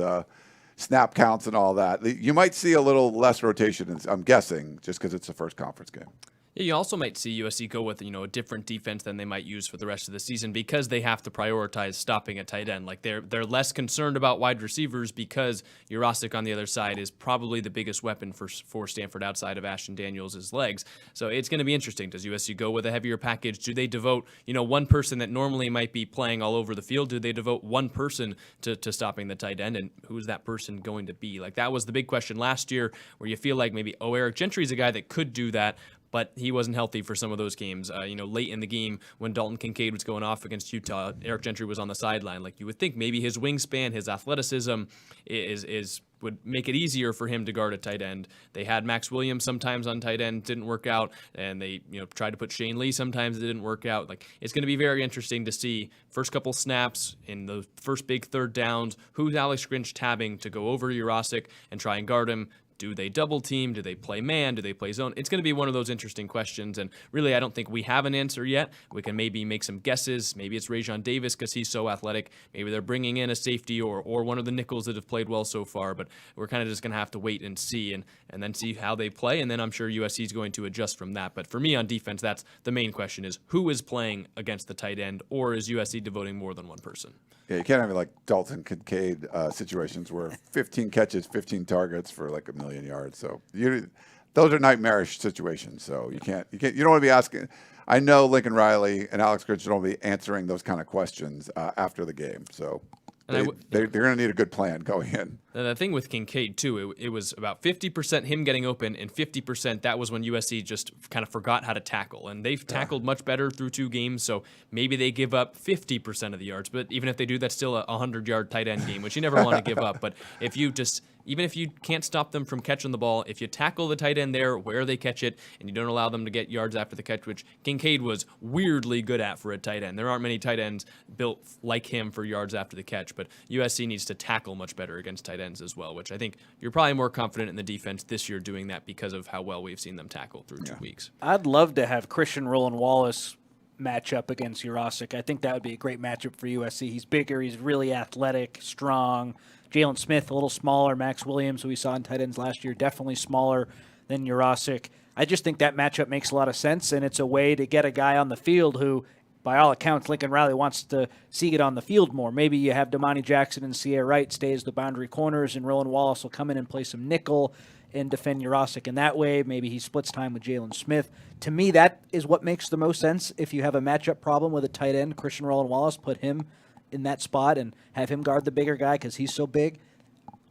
snap counts, and all that. You might see a little less rotation, I'm guessing, just because it's the first conference game. Yeah, you also might see USC go with, a different defense than they might use for the rest of the season because they have to prioritize stopping a tight end. Like they're less concerned about wide receivers because Jurasik on the other side is probably the biggest weapon for Stanford outside of Ashton Daniels' legs. So it's going to be interesting. Does USC go with a heavier package? Do they devote, one person that normally might be playing all over the field? Do they devote one person to stopping the tight end? And who's that person going to be? Like that was the big question last year where you feel like maybe, Eric Gentry's a guy that could do that, but he wasn't healthy for some of those games. Late in the game when Dalton Kincaid was going off against Utah, Eric Gentry was on the sideline. Like you would think maybe his wingspan, his athleticism would make it easier for him to guard a tight end. They had Max Williams sometimes on tight end, didn't work out, and they tried to put Shane Lee sometimes, it didn't work out. Like it's going to be very interesting to see first couple snaps in the first big third downs, who's Alex Grinch tabbing to go over Jurasik and try and guard him. Do they double team? Do they play man? Do they play zone? It's going to be one of those interesting questions, and really I don't think we have an answer yet. We can maybe make some guesses. Maybe it's Rajon Davis because he's so athletic. Maybe they're bringing in a safety or one of the nickels that have played well so far, but we're kind of just going to have to wait and see and then see how they play, and then I'm sure USC is going to adjust from that. But for me on defense, that's the main question is who is playing against the tight end, or is USC devoting more than one person? Yeah, you can't have like Dalton Kincaid situations where 15 catches, 15 targets for like 1 million yards. So those are nightmarish situations. So you don't want to be asking. I know Lincoln Riley and Alex Grinch don't want to be answering those kind of questions after the game. So they're going to need a good plan going in. The thing with Kincaid, too, it was about 50% him getting open and 50% that was when USC just kind of forgot how to tackle. And they've tackled much better through 2 games, so maybe they give up 50% of the yards. But even if they do, that's still a 100-yard tight end game, which you never want to give up. But even if you can't stop them from catching the ball, if you tackle the tight end there where they catch it and you don't allow them to get yards after the catch, which Kincaid was weirdly good at for a tight end. There aren't many tight ends built like him for yards after the catch, but USC needs to tackle much better against tight ends as well, which I think you're probably more confident in the defense this year doing that because of how well we've seen them tackle through 2 weeks. I'd love to have Christian Roland Wallace match up against Jurasik. I think that would be a great matchup for USC. He's bigger, he's really athletic, strong. Jalen Smith, a little smaller. Max Williams, who we saw in tight ends last year, definitely smaller than Jurasik. I just think that matchup makes a lot of sense, and it's a way to get a guy on the field who, by all accounts, Lincoln Riley wants to see it on the field more. Maybe you have Damani Jackson and Sierra Wright stay as the boundary corners, and Roland Wallace will come in and play some nickel and defend Jurasik in that way. Maybe he splits time with Jalen Smith. To me, that is what makes the most sense. If you have a matchup problem with a tight end, Christian Roland Wallace, put him in that spot and have him guard the bigger guy because he's so big.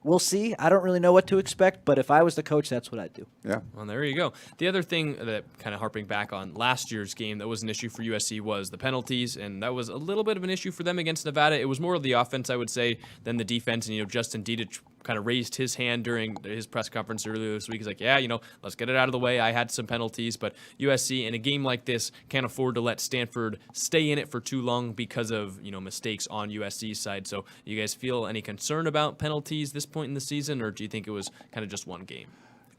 We'll see. I don't really know what to expect, but if I was the coach, that's what I'd do. Yeah. Well, there you go. The other thing that kind of harping back on last year's game that was an issue for USC was the penalties, and that was a little bit of an issue for them against Nevada. It was more of the offense, I would say, than the defense. And, Justin Dedich kind of raised his hand during his press conference earlier this week. He's like, let's get it out of the way. I had some penalties, but USC in a game like this can't afford to let Stanford stay in it for too long because of, mistakes on USC's side. So you guys feel any concern about penalties this point in the season, or do you think it was kind of just one game?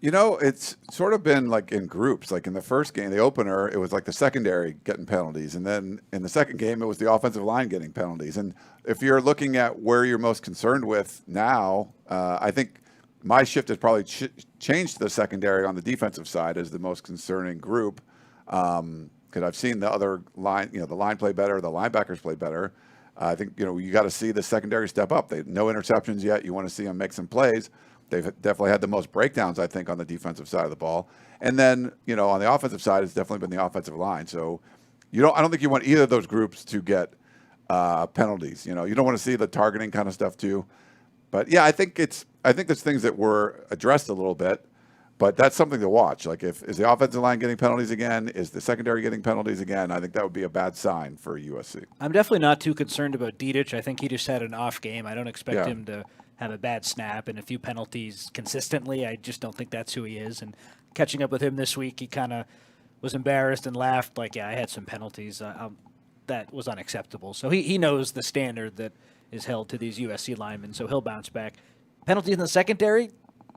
It's sort of been like in groups. Like in the first game, the opener, it was like the secondary getting penalties. And then in the second game, it was the offensive line getting penalties. And if you're looking at where you're most concerned with now, I think my shift has probably changed to the secondary on the defensive side as the most concerning group. Because I've seen the other line, the line play better, the linebackers play better. I think, you got to see the secondary step up. No interceptions yet. You want to see them make some plays. They've definitely had the most breakdowns, I think, on the defensive side of the ball. And then, on the offensive side, it's definitely been the offensive line. So I don't think you want either of those groups to get penalties. You don't want to see the targeting kind of stuff too. But yeah, I think there's things that were addressed a little bit, but that's something to watch. Like is the offensive line getting penalties again? Is the secondary getting penalties again? I think that would be a bad sign for USC. I'm definitely not too concerned about Dedich. I think he just had an off game. I don't expect him to have a bad snap and a few penalties consistently. I just don't think that's who he is. And catching up with him this week, he kind of was embarrassed and laughed like, I had some penalties. That was unacceptable. So he knows the standard that is held to these USC linemen, so he'll bounce back. Penalties in the secondary,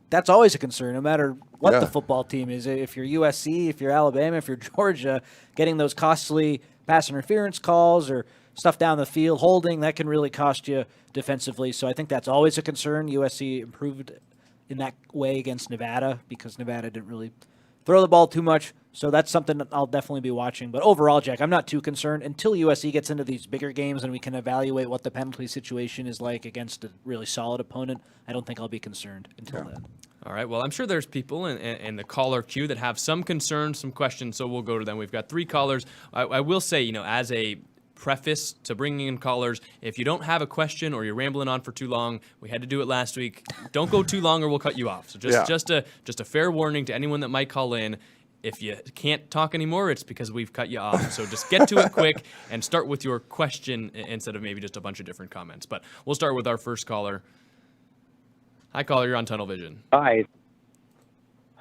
that's always a concern, no matter what the football team is. If you're USC, if you're Alabama, if you're Georgia, getting those costly pass interference calls or stuff down the field, holding, that can really cost you defensively. So I think that's always a concern. USC improved in that way against Nevada because Nevada didn't really throw the ball too much. So that's something that I'll definitely be watching. But overall, Jack, I'm not too concerned until USC gets into these bigger games and we can evaluate what the penalty situation is like against a really solid opponent. I don't think I'll be concerned until then. All right. Well, I'm sure there's people in the caller queue that have some concerns, some questions, so we'll go to them. We've got 3 callers. I will say, as a preface to bringing in callers, if you don't have a question or you're rambling on for too long, we had to do it last week. Don't go too long or we'll cut you off. So just a fair warning to anyone that might call in. If you can't talk anymore, it's because we've cut you off. So just get to it quick and start with your question instead of maybe just a bunch of different comments. But we'll start with our first caller. Hi, caller. You're on Tunnel Vision. Hi,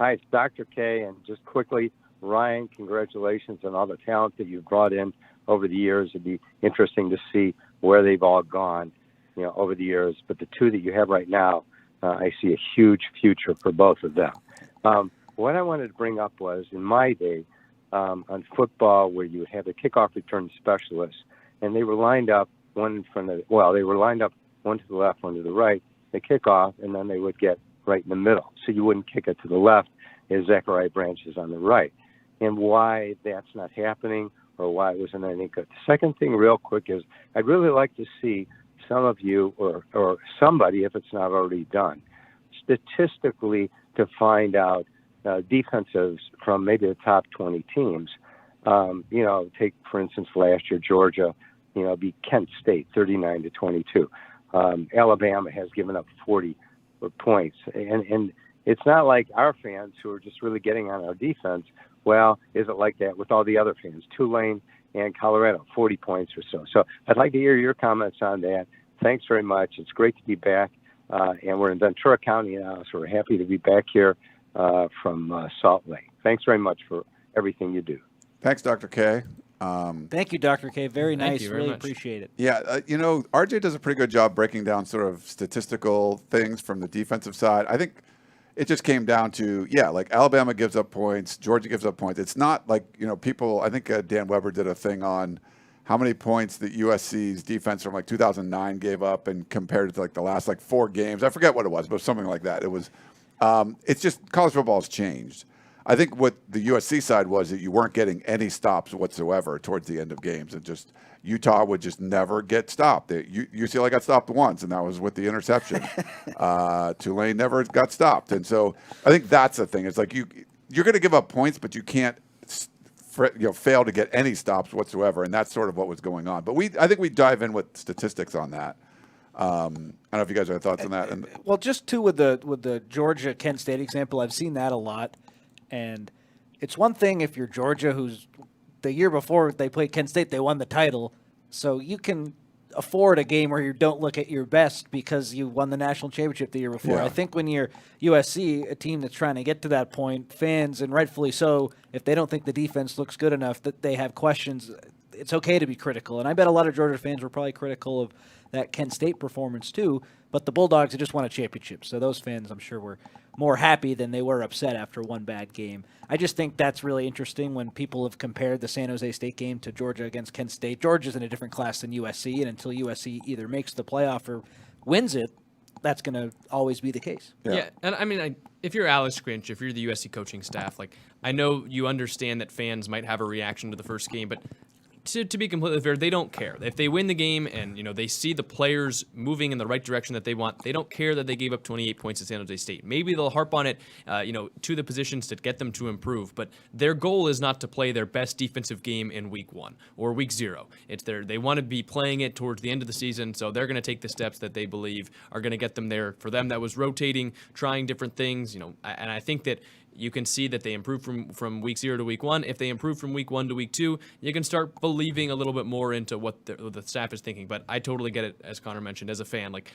it's Dr. K. And just quickly, Ryan, congratulations on all the talent that you've brought in over the years. It'd be interesting to see where they've all gone, over the years. But the 2 that you have right now, I see a huge future for both of them. What I wanted to bring up was, in my day, on football, where you had the kickoff return specialists, and they were lined up one in front of, they were lined up one to the left, one to the right. They kick off, and then they would get right in the middle. So you wouldn't kick it to the left as Zachariah Branch is on the right. And why that's not happening or why it wasn't any good. The second thing real quick is I'd really like to see some of you or somebody, if it's not already done, statistically to find out defensives from maybe the top 20 teams. Take, for instance, last year, Georgia, beat Kent State 39-22. Alabama has given up 40 points. And it's not like our fans who are just really getting on our defense. Well, is it like that with all the other fans? Tulane and Colorado, 40 points or so. So I'd like to hear your comments on that. Thanks very much. It's great to be back. And we're in Ventura County now, so we're happy to be back here from Salt Lake. Thanks very much for everything you do. Thanks, Dr. K. Thank you, Dr. K. Very nice. Very really much. Appreciate it. Yeah, RJ does a pretty good job breaking down sort of statistical things from the defensive side. I think it just came down to, like Alabama gives up points, Georgia gives up points. It's not like, people, I think Dan Weber did a thing on how many points that USC's defense from like 2009 gave up and compared it to like the last like 4 games. I forget what it was, but something like that. It was, it's just college football has changed. I think what the USC side was that you weren't getting any stops whatsoever towards the end of games, and just Utah would just never get stopped. UCLA got stopped once, and that was with the interception. Tulane never got stopped, and so I think that's the thing. It's like you're going to give up points, but you can't fail to get any stops whatsoever, and that's sort of what was going on. But I think we dive in with statistics on that. I don't know if you guys have thoughts on that. Well, just too with the Georgia Kent State example, I've seen that a lot. And it's one thing if you're Georgia, who's the year before they played Kent State, they won the title. So you can afford a game where you don't look at your best because you won the national championship the year before. Yeah. I think when you're USC, a team that's trying to get to that point, fans, and rightfully so, if they don't think the defense looks good enough, that they have questions, it's okay to be critical. And I bet a lot of Georgia fans were probably critical of that Kent State performance too. But the Bulldogs had just won a championship, so those fans, I'm sure, were more happy than they were upset after one bad game. I just think that's really interesting when people have compared the San Jose State game to Georgia against Kent State. Georgia's in a different class than USC, and until USC either makes the playoff or wins it, that's going to always be the case. Yeah, and I mean, if you're Alex Grinch, if you're the USC coaching staff, like I know you understand that fans might have a reaction to the first game, but to be completely fair, they don't care. If they win the game and they see the players moving in the right direction that they want, they don't care that they gave up 28 points to San Jose State. Maybe they'll harp on it, to the positions to get them to improve. But their goal is not to play their best defensive game in week 1 or week 0. They want to be playing it towards the end of the season, so they're going to take the steps that they believe are going to get them there. For them, that was rotating, trying different things. And I think that you can see that they improve from week 0 to week 1. If they improve from week 1 to week 2, you can start believing a little bit more into what the staff is thinking. But I totally get it, as Connor mentioned, as a fan. Like,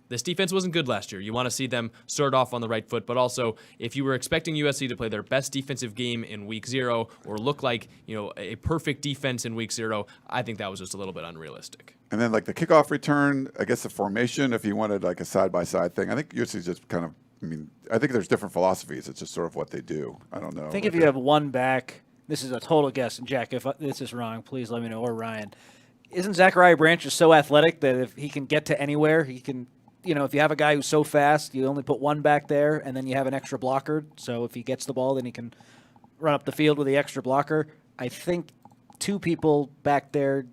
this defense wasn't good last year. You want to see them start off on the right foot. But also, if you were expecting USC to play their best defensive game in week 0 or look like a perfect defense in week 0, I think that was just a little bit unrealistic. And then like the kickoff return, I guess the formation, if you wanted like a side-by-side thing, I think USC is just kind of, I think there's different philosophies. It's just sort of what they do. I don't know. I think if you have one back, this is a total guess, and Jack, if this is wrong, please let me know, or Ryan. Isn't Zachariah Branch just so athletic that if he can get to anywhere, he can if you have a guy who's so fast, you only put one back there, and then you have an extra blocker. So if he gets the ball, then he can run up the field with the extra blocker. I think two people back there.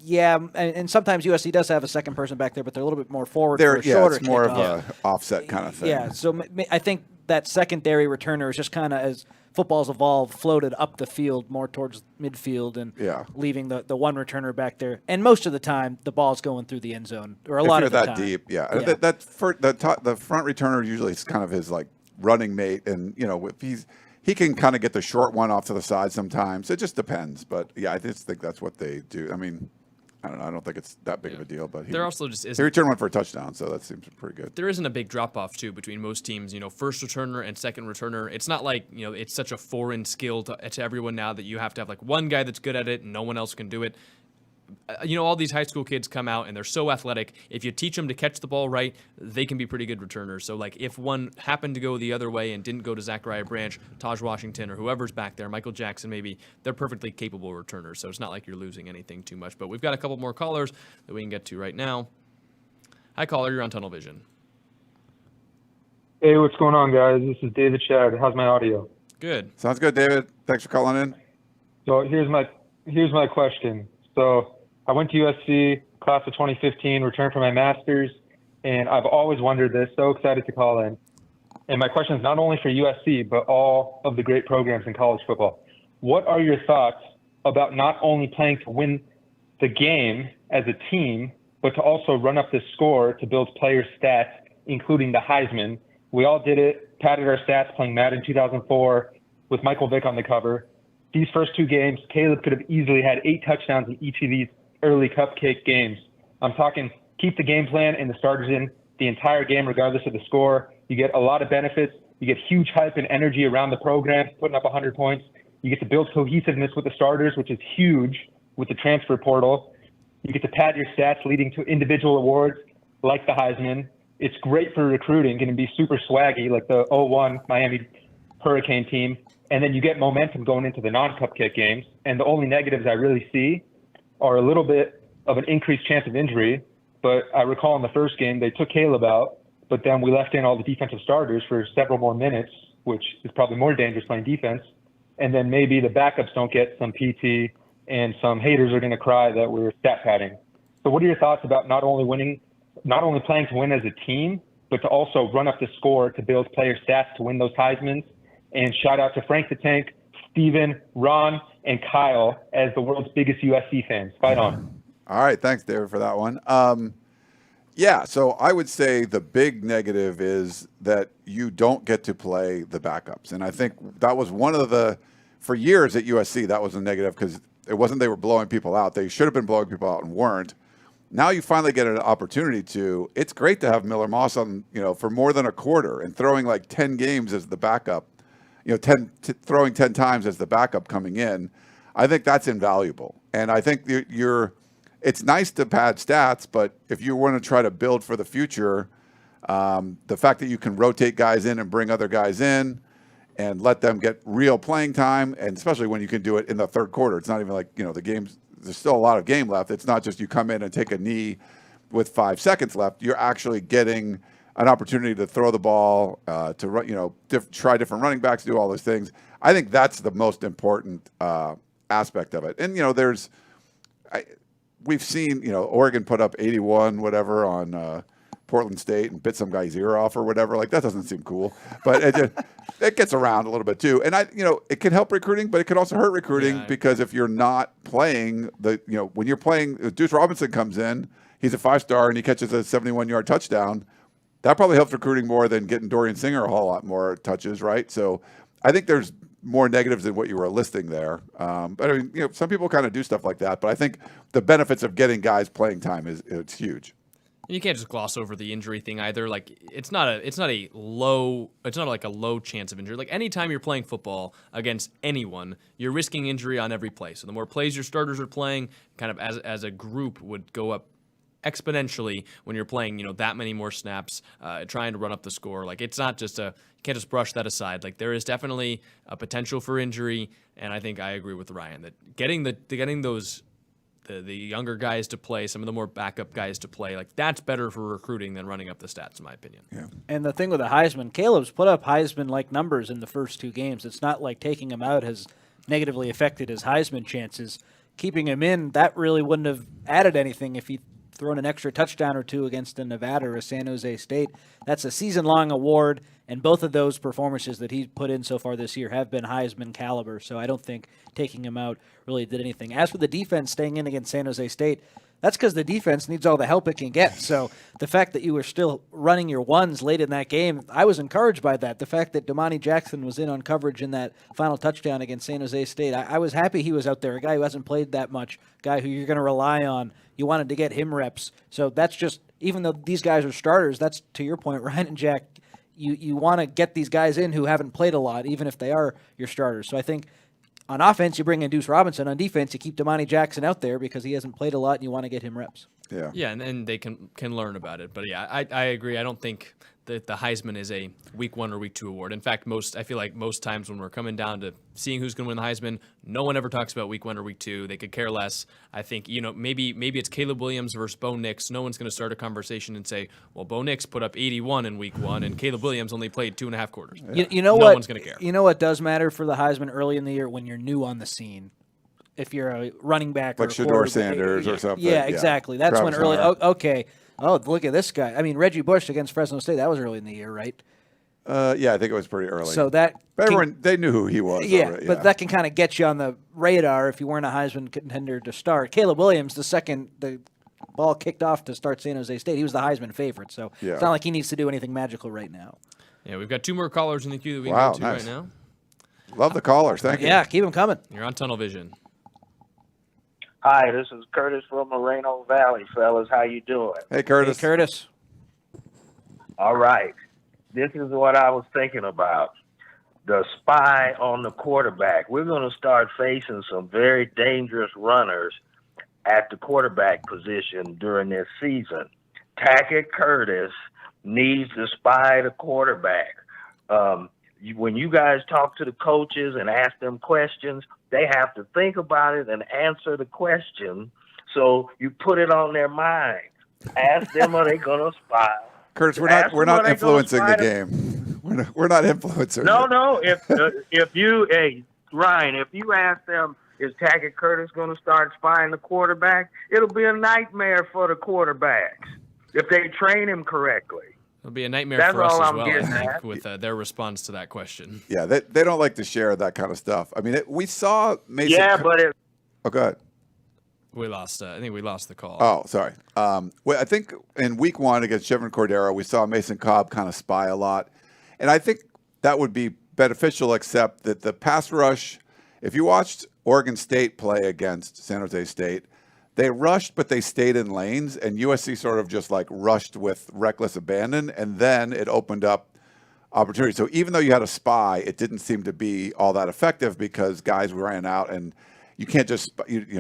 Yeah, and sometimes USC does have a second person back there, but they're a little bit more forward for a shorter it's more kickoff. of a offset kind of thing. Yeah, so I think that secondary returner is just kind of, as football's evolved, floated up the field more towards midfield and leaving the one returner back there. And most of the time, the ball's going through the end zone, or a lot of the time. If you're that deep, the front returner usually is kind of his like running mate, and if he can kind of get the short one off to the side sometimes. It just depends, but I just think that's what they do. I mean, I don't know. I don't think it's that big of a deal, but he returned one for a touchdown, so that seems pretty good. There isn't a big drop-off, too, between most teams. First returner and second returner. It's not like, it's such a foreign skill to everyone now that you have to have, like, one guy that's good at it and no one else can do it. All these high school kids come out and they're so athletic. If you teach them to catch the ball right, they can be pretty good returners. So, like, if one happened to go the other way and didn't go to Zachariah Branch, Taj Washington, or whoever's back there, Michael Jackson maybe, they're perfectly capable returners. So it's not like you're losing anything too much. But we've got a couple more callers that we can get to right now. Hi, caller. You're on Tunnel Vision. Hey, what's going on, guys? This is David Shad. How's my audio? Good. Sounds good, David. Thanks for calling in. So here's my question. So I went to USC, class of 2015, returned from my master's, and I've always wondered this, so excited to call in. And my question is not only for USC, but all of the great programs in college football. What are your thoughts about not only playing to win the game as a team, but to also run up the score to build player stats, including the Heisman? We all did it, padded our stats playing Madden 2004 with Michael Vick on the cover. These first two games, Caleb could have easily had 8 touchdowns in each of these early cupcake games. I'm talking keep the game plan and the starters in the entire game, regardless of the score. You get a lot of benefits. You get huge hype and energy around the program, putting up 100 points. You get to build cohesiveness with the starters, which is huge with the transfer portal. You get to pad your stats, leading to individual awards like the Heisman. It's great for recruiting, going to be super swaggy like the 01 Miami Hurricane team. And then you get momentum going into the non-cupcake games. And the only negatives I really see are a little bit of an increased chance of injury. But I recall in the first game, they took Caleb out, but then we left in all the defensive starters for several more minutes, which is probably more dangerous playing defense. And then maybe the backups don't get some PT, and some haters are going to cry that we're stat padding. So what are your thoughts about not only playing to win as a team, but to also run up the score to build player stats to win those Heismans? And shout out to Frank the Tank, Steven, Ron, and Kyle as the world's biggest USC fans. Fight on. All right. Thanks, David, for that one. So I would say the big negative is that you don't get to play the backups. And I think that was one of for years at USC, that was a negative because it wasn't they were blowing people out. They should have been blowing people out and weren't. Now you finally get an opportunity to. It's great to have Miller Moss on, for more than a quarter and throwing like 10 games as the backup. Throwing 10 times as the backup coming in, I think that's invaluable. And I think it's nice to pad stats, but if you want to try to build for the future, the fact that you can rotate guys in and bring other guys in and let them get real playing time, and especially when you can do it in the third quarter, it's not even like, the game's, there's still a lot of game left. It's not just you come in and take a knee with 5 seconds left. You're actually getting an opportunity to throw the ball, to run, try different running backs, do all those things. I think that's the most important aspect of it. And we've seen Oregon put up 81 whatever on Portland State and bit some guy's ear off or whatever. Like that doesn't seem cool, but it gets around a little bit too. And it can help recruiting, but it can also hurt recruiting because if you're not playing when you're playing, Deuce Robinson comes in, he's a 5-star and he catches a 71-yard touchdown. That probably helps recruiting more than getting Dorian Singer a whole lot more touches, right? So I think there's more negatives than what you were listing there. But I mean, some people kind of do stuff like that. But I think the benefits of getting guys playing time it's huge. You can't just gloss over the injury thing either. Like it's not like a low chance of injury. Like anytime you're playing football against anyone, you're risking injury on every play. So the more plays your starters are playing, kind of as a group would go up exponentially when you're playing, that many more snaps, trying to run up the score. Like it's not just you can't just brush that aside. Like there is definitely a potential for injury, and I think I agree with Ryan that getting those the younger guys to play, some of the more backup guys to play. Like, that's better for recruiting than running up the stats, in my opinion. Yeah. And the thing with the Heisman, Caleb's put up Heisman-like numbers in the first 2 games. It's not like taking him out has negatively affected his Heisman chances. Keeping him in, that really wouldn't have added anything if he'd thrown an extra touchdown or 2 against a Nevada or a San Jose State. That's a season-long award, and both of those performances that he's put in so far this year have been Heisman caliber, so I don't think taking him out really did anything. As for the defense staying in against San Jose State, that's because the defense needs all the help it can get. So the fact that you were still running your ones late in that game, I was encouraged by that. The fact that Damani Jackson was in on coverage in that final touchdown against San Jose State, I was happy he was out there, a guy who hasn't played that much, guy who you're going to rely on. You wanted to get him reps. So that's just, even though these guys are starters, that's, to your point, Ryan and Jack, you want to get these guys in who haven't played a lot, even if they are your starters. So I think on offense, you bring in Deuce Robinson. On defense, you keep Damani Jackson out there because he hasn't played a lot and you want to get him reps. Yeah, and they can learn about it. But yeah, I agree. I don't think that the Heisman is a week 1 or week 2 award. In fact, I feel like most times when we're coming down to seeing who's going to win the Heisman, no one ever talks about week 1 or week 2. They could care less. I think, maybe it's Caleb Williams versus Bo Nix. No one's going to start a conversation and say, well, Bo Nix put up 81 in week 1 and Caleb Williams only played 2.5 quarters. You know no what? One's going to care. You know what does matter for the Heisman early in the year when you're new on the scene? If you're a running back like or Shedeur Sanders or something. Yeah, exactly. That's Travis when early. Hunter. Okay. Oh, look at this guy. I mean, Reggie Bush against Fresno State. That was early in the year, right? Yeah, I think it was pretty early. So that but everyone, they knew who he was. Yeah, already, but that can kind of get you on the radar if you weren't a Heisman contender to start. Caleb Williams, the second the ball kicked off to start San Jose State, he was the Heisman favorite. So it's not like he needs to do anything magical right now. Yeah, we've got 2 more callers in the queue that we can go to right now. Love the callers. Thank you. Yeah, keep them coming. You're on Tunnel Vision. Hi, this is Curtis from Moreno Valley, fellas. How you doing? Hey, Curtis. Hey, Curtis. All right. This is what I was thinking about. The spy on the quarterback. We're going to start facing some very dangerous runners at the quarterback position during this season. Tackett Curtis needs to spy the quarterback. When you guys talk to the coaches and ask them questions, they have to think about it and answer the question. So you put it on their mind. Ask them, are they going to spy? Curtis, we're not influencing the game. We're not influencing. No. Ryan, if you ask them, is Tackett Curtis going to start spying the quarterback? It'll be a nightmare for the quarterbacks if they train him correctly. It'll be a nightmare That's for us all as I'm well, I getting think, at. with their response to that question. Yeah, they don't like to share that kind of stuff. I mean, we saw Mason. Yeah, but it. Oh, go ahead. We lost. I think we lost the call. Oh, sorry. Well, I think in week 1 against Chevron Cordero, we saw Mason Cobb kind of spy a lot. And I think that would be beneficial, except that the pass rush, if you watched Oregon State play against San Jose State, they rushed, but they stayed in lanes, and USC sort of just like rushed with reckless abandon, and then it opened up opportunities. So even though you had a spy, it didn't seem to be all that effective because guys ran out, and you can't just,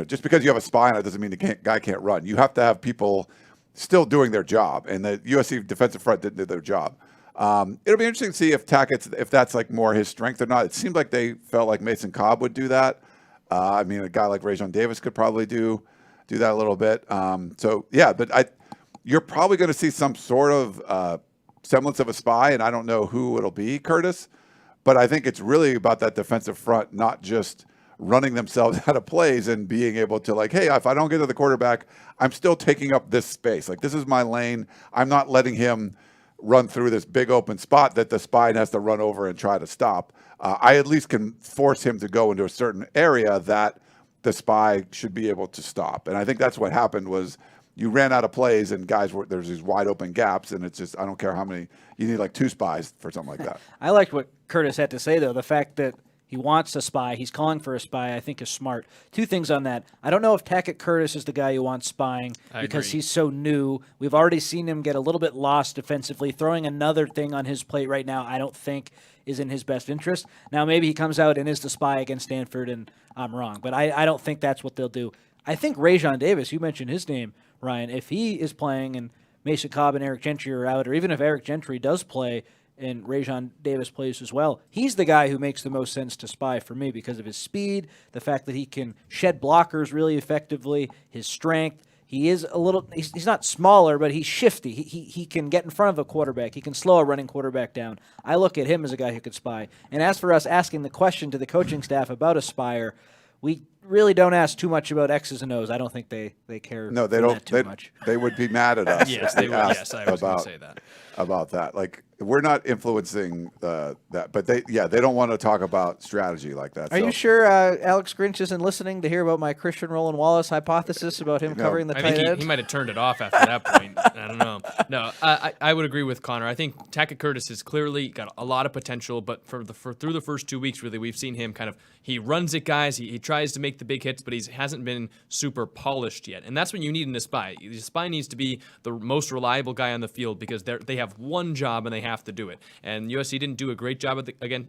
just because you have a spy on it doesn't mean the guy can't run. You have to have people still doing their job, and the USC defensive front didn't do their job. It'll be interesting to see if that's like more his strength or not. It seemed like they felt like Mason Cobb would do that. I mean, a guy like Rajon Davis could probably do that a little bit. But you're probably going to see some sort of semblance of a spy, and I don't know who it'll be, Curtis. But I think it's really about that defensive front, not just running themselves out of plays and being able to like, hey, if I don't get to the quarterback, I'm still taking up this space. Like, this is my lane. I'm not letting him run through this big open spot that the spy has to run over and try to stop. I at least can force him to go into a certain area that the spy should be able to stop. And I think that's what happened was you ran out of plays and there's these wide open gaps, and it's just, I don't care how many, you need like 2 spies for something like that. I liked what Curtis had to say, though. The fact that he wants a spy, he's calling for a spy, I think is smart. 2 things on that. I don't know if Tackett Curtis is the guy who wants spying because he's so new. We've already seen him get a little bit lost defensively. Throwing another thing on his plate right now, I don't think is in his best interest. Now, maybe he comes out and is the spy against Stanford, and I'm wrong. But I don't think that's what they'll do. I think Rajon Davis, you mentioned his name, Ryan, if he is playing and Mason Cobb and Eric Gentry are out, or even if Eric Gentry does play, and Rajon Davis plays as well, he's the guy who makes the most sense to spy for me because of his speed, the fact that he can shed blockers really effectively, his strength. He is he's not smaller, but he's shifty. He can get in front of a quarterback. He can slow a running quarterback down. I look at him as a guy who could spy. And as for us asking the question to the coaching staff about a spire, we really don't ask too much about X's and O's. I don't think they care. No, they don't. Too much. They would be mad at us. Yes, they would. Yes, I was going to say that about that. Like, we're not influencing that, but they don't want to talk about strategy like that. Are you sure Alex Grinch isn't listening to hear about my Christian Roland Wallace hypothesis about him covering the tight end? I think he might have turned it off after that point. I don't know. No, I would agree with Connor. I think Tackett Curtis has clearly got a lot of potential, but through the first 2 weeks, really, we've seen him he runs at guys, he tries to make the big hits, but he hasn't been super polished yet. And that's what you need in a spy. The spy needs to be the most reliable guy on the field because they have one job and they have to do it. And USC didn't do a great job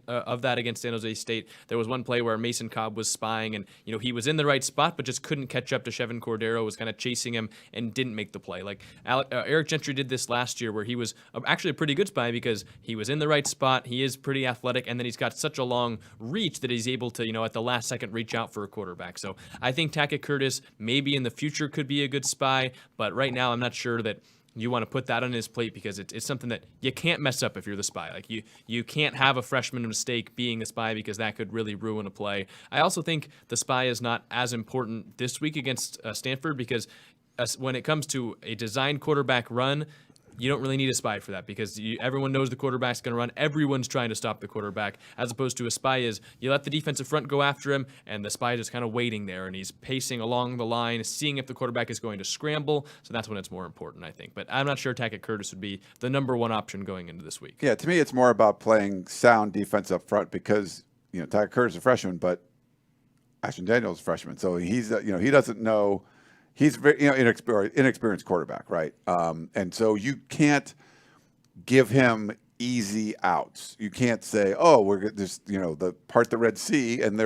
of that against San Jose State. There was one play where Mason Cobb was spying, and he was in the right spot, but just couldn't catch up to Chevin Cordero, was kind of chasing him and didn't make the play. Like Eric Gentry did this last year, where he was actually a pretty good spy because he was in the right spot. He is pretty athletic, and then he's got such a long reach that he's able to, at the last second, reach out for a quarterback. So I think Tackett Curtis maybe in the future could be a good spy, but right now I'm not sure that you want to put that on his plate because it's something that you can't mess up if you're the spy. Like you can't have a freshman mistake being a spy because that could really ruin a play. I also think the spy is not as important this week against Stanford because when it comes to a designed quarterback run, you don't really need a spy for that because everyone knows the quarterback's going to run. Everyone's trying to stop the quarterback, as opposed to a spy is you let the defensive front go after him, and the spy is just kind of waiting there, and he's pacing along the line, seeing if the quarterback is going to scramble. So that's when it's more important, I think. But I'm not sure Tackett Curtis would be the number one option going into this week. Yeah, to me, it's more about playing sound defense up front because Tackett Curtis is a freshman, but Ashton Daniels is a freshman, so he's he doesn't know. He's very inexperienced quarterback, right? And so you can't give him easy outs. You can't say, "Oh, we're just the part the Red Sea," and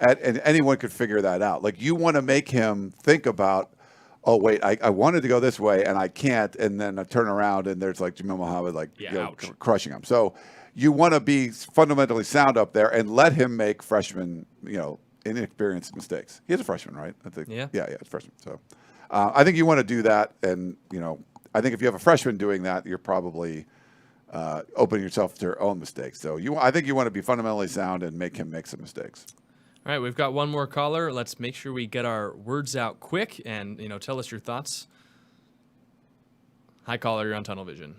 and anyone could figure that out. Like you want to make him think about, "Oh, wait, I wanted to go this way and I can't," and then I turn around and there's like Jamil Muhammad crushing him. So you want to be fundamentally sound up there and let him make freshman, inexperienced mistakes. He's a freshman, right? I think. Yeah, it's a freshman. So I think you want to do that, and I think if you have a freshman doing that, you're probably opening yourself to your own mistakes. So I think you want to be fundamentally sound and make him make some mistakes. All right, we've got one more caller. Let's make sure we get our words out quick and tell us your thoughts. Hi, caller. You're on Tunnel Vision.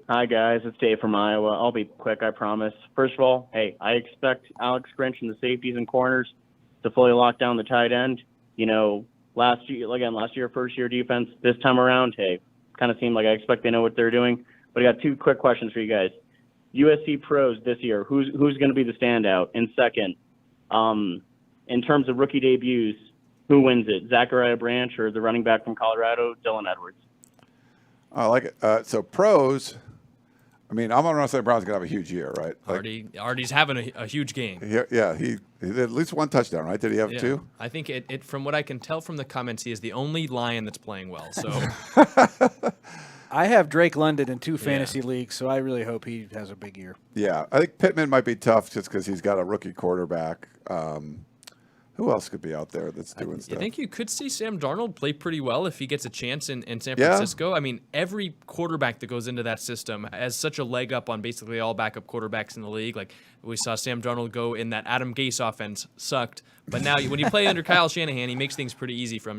Hi, guys. It's Dave from Iowa. I'll be quick, I promise. First of all, hey, I expect Alex Grinch and the safeties and corners to fully lock down the tight end. Last year, first-year defense. This time around, hey, kind of seemed like I expect they know what they're doing. But I got two quick questions for you guys. USC pros this year, who's going to be the standout? And second, in terms of rookie debuts, who wins it, Zachariah Branch or the running back from Colorado, Dylan Edwards? I like it. So pros... Amon-Ra St. Brown's going to have a huge year, right? Artie's having a huge game. Yeah, he did at least one touchdown, right? Did he have two? I think it from what I can tell from the comments, he is the only Lion that's playing well. So I have Drake London in two fantasy leagues, so I really hope he has a big year. Yeah, I think Pittman might be tough just because he's got a rookie quarterback. Who else could be out there that's doing stuff? I think you could see Sam Darnold play pretty well if he gets a chance in San Francisco. Every quarterback that goes into that system has such a leg up on basically all backup quarterbacks in the league. Like we saw Sam Darnold go in that Adam Gase offense, sucked. But now when you play under Kyle Shanahan, he makes things pretty easy for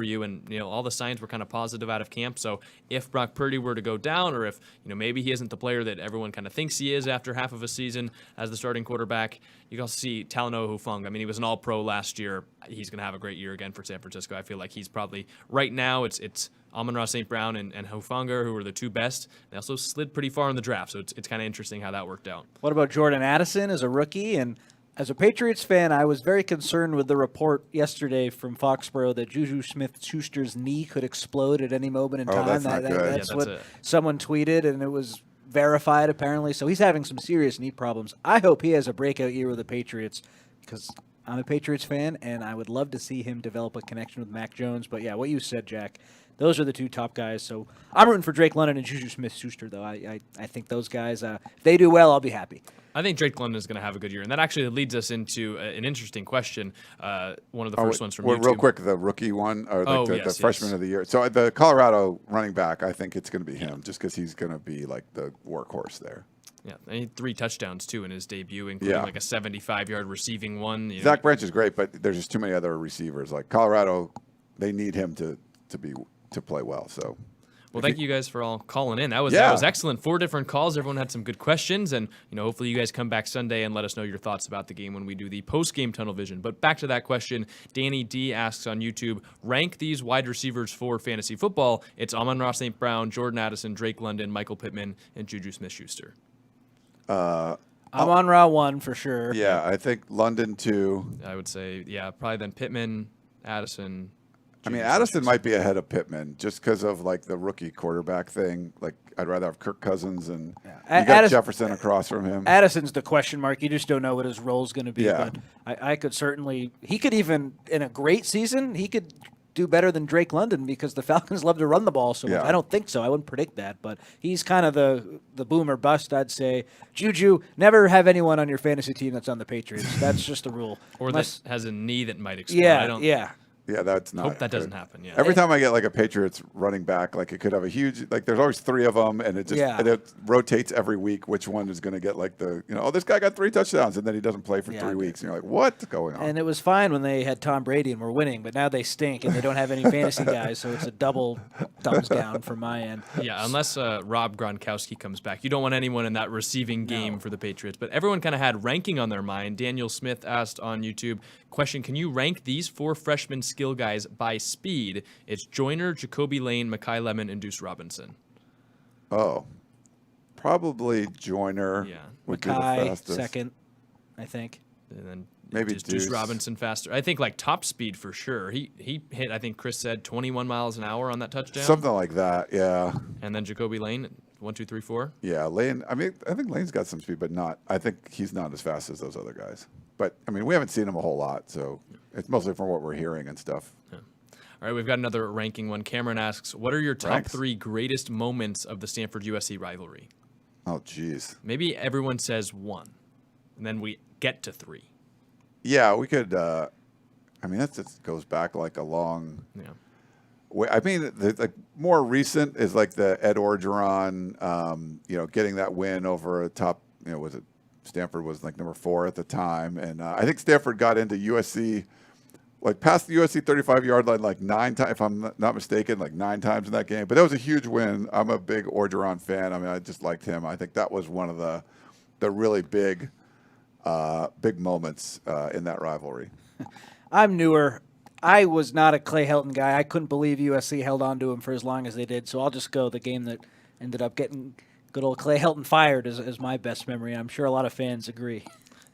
you. And all the signs were kind of positive out of camp. So if Brock Purdy were to go down, or if maybe he isn't the player that everyone kind of thinks he is after half of a season as the starting quarterback, you can also see Talanoa Hufanga. He was an All-Pro last year. He's going to have a great year again for San Francisco. I feel like he's probably right now. It's Amon-Ra St. Brown and Hufanga who are the two best. They also slid pretty far in the draft, so it's kind of interesting how that worked out. What about Jordan Addison as a rookie? And as a Patriots fan, I was very concerned with the report yesterday from Foxborough that Juju Smith-Schuster's knee could explode at any moment in time. That's what someone tweeted, and it was verified apparently. So he's having some serious knee problems. I hope he has a breakout year with the Patriots because I'm a Patriots fan, and I would love to see him develop a connection with Mac Jones. But, yeah, what you said, Jack, those are the two top guys. So I'm rooting for Drake London and Juju Smith-Schuster, though. I think those guys, if they do well, I'll be happy. I think Drake London is going to have a good year, and that actually leads us into an interesting question. One of the first ones from YouTube. Real quick, the rookie one, or the freshman of the year. So the Colorado running back, I think it's going to be him, just because he's going to be like the workhorse there. Yeah, and he had 3 touchdowns, too, in his debut, including like a 75-yard receiving one. Zach Branch is great, but there's just too many other receivers. Like Colorado, they need him to play well. So, well, thank you guys for all calling in. That was excellent. 4 different calls. Everyone had some good questions, and hopefully you guys come back Sunday and let us know your thoughts about the game when we do the post-game tunnel vision. But back to that question, Danny D asks on YouTube, rank these wide receivers for fantasy football. It's Amon-Ra St. Brown, Jordan Addison, Drake London, Michael Pittman, and Juju Smith-Schuster. Amon-Ra 1 for sure. Yeah, I think London 2. I would say, probably then Pittman, Addison. Addison might be ahead of Pittman just because of like the rookie quarterback thing. Like, I'd rather have Kirk Cousins and you got Jefferson across from him. Addison's the question mark. You just don't know what his role's going to be. Yeah. But I could certainly – he could even, in a great season, he could do better than Drake London because the Falcons love to run the ball so much. I don't think so. I wouldn't predict that. But he's kind of the boom or bust, I'd say. Juju, never have anyone on your fantasy team that's on the Patriots. That's just the rule. Or that has a knee that might explode. Yeah, that's not. Hope that doesn't happen. Yeah. Every time I get like a Patriots running back, like it could have a huge. Like there's always 3 of them, and it just it rotates every week. Which one is going to get like the this guy got 3 touchdowns, and then he doesn't play for 3 weeks, and you're like, what's going on? And it was fine when they had Tom Brady and were winning, but now they stink and they don't have any fantasy guys, so it's a double thumbs down from my end. Yeah, unless Rob Gronkowski comes back, you don't want anyone in that receiving game for the Patriots. But everyone kind of had ranking on their mind. Daniel Smith asked on YouTube, question: can you rank these 4 freshman skill guys by speed? It's Joyner, Jacoby Lane, Mekhi Lemon, and Deuce Robinson. Oh, probably Joyner. Yeah, would be the fastest. Second, I think. And then maybe Deuce Robinson faster. I think like top speed for sure. He hit, I think Chris said 21 miles an hour on that touchdown. Something like that, yeah. And then Jacoby Lane, 1, 2, 3, 4. Yeah, Lane. I think Lane's got some speed, but not. I think he's not as fast as those other guys. But we haven't seen him a whole lot, so it's mostly from what we're hearing and stuff. Yeah. All right, we've got another ranking one. Cameron asks, what are your top 3 greatest moments of the Stanford-USC rivalry? Oh, geez. Maybe everyone says 1, and then we get to 3. Yeah, we could. That just goes back like a long. Yeah. Way. The more recent is like the Ed Orgeron, getting that win over a top. Was it Stanford was like number 4 at the time, and I think Stanford got into USC, like past the USC 35-yard line like 9 times, if I'm not mistaken, like 9 times in that game. But that was a huge win. I'm a big Orgeron fan. I just liked him. I think that was one of the really big moments in that rivalry. I'm newer. I was not a Clay Helton guy. I couldn't believe USC held on to him for as long as they did. So I'll just go the game that ended up getting good old Clay Helton fired is my best memory. I'm sure a lot of fans agree.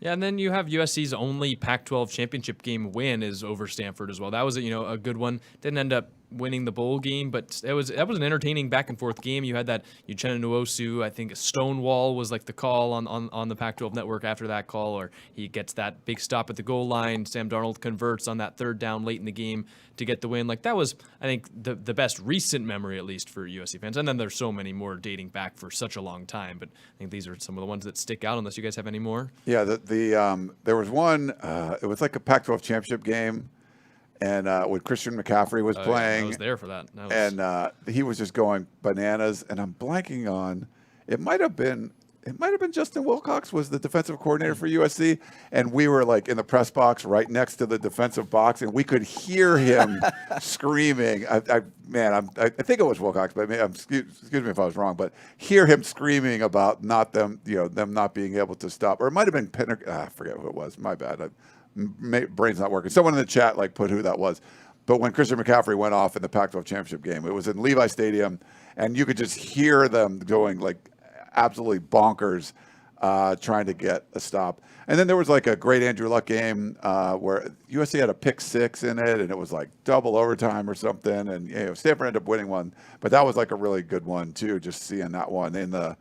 Yeah, and then you have USC's only Pac-12 championship game win is over Stanford as well. That was a good one. Didn't end up winning the bowl game, but that was an entertaining back and forth game. You had that Uchenna Nwosu, I think Stonewall was like the call on the Pac-12 network after that call, or he gets that big stop at the goal line. Sam Darnold converts on that 3rd down late in the game to get the win. Like that was, I think, the best recent memory, at least for USC fans. And then there's so many more dating back for such a long time, but I think these are some of the ones that stick out, unless you guys have any more. Yeah, there was one, it was like a Pac-12 championship game, and when Christian McCaffrey was playing. Yeah, I was there for that. And he was just going bananas, and I'm blanking on, it might have been Justin Wilcox was the defensive coordinator for USC, and we were like in the press box right next to the defensive box, and we could hear him screaming. I think it was Wilcox, but excuse me if I was wrong, but hear him screaming about them not being able to stop, or it might have been I forget who it was. My bad. Brain's not working. Someone in the chat put who that was. But when Christian McCaffrey went off in the Pac-12 championship game, it was in Levi Stadium, and you could just hear them going like absolutely bonkers, trying to get a stop. And then there was like a great Andrew Luck game where USC had a pick 6 in it, and it was like double overtime or something. And Stanford ended up winning one, but that was like a really good one too. Just seeing that one in the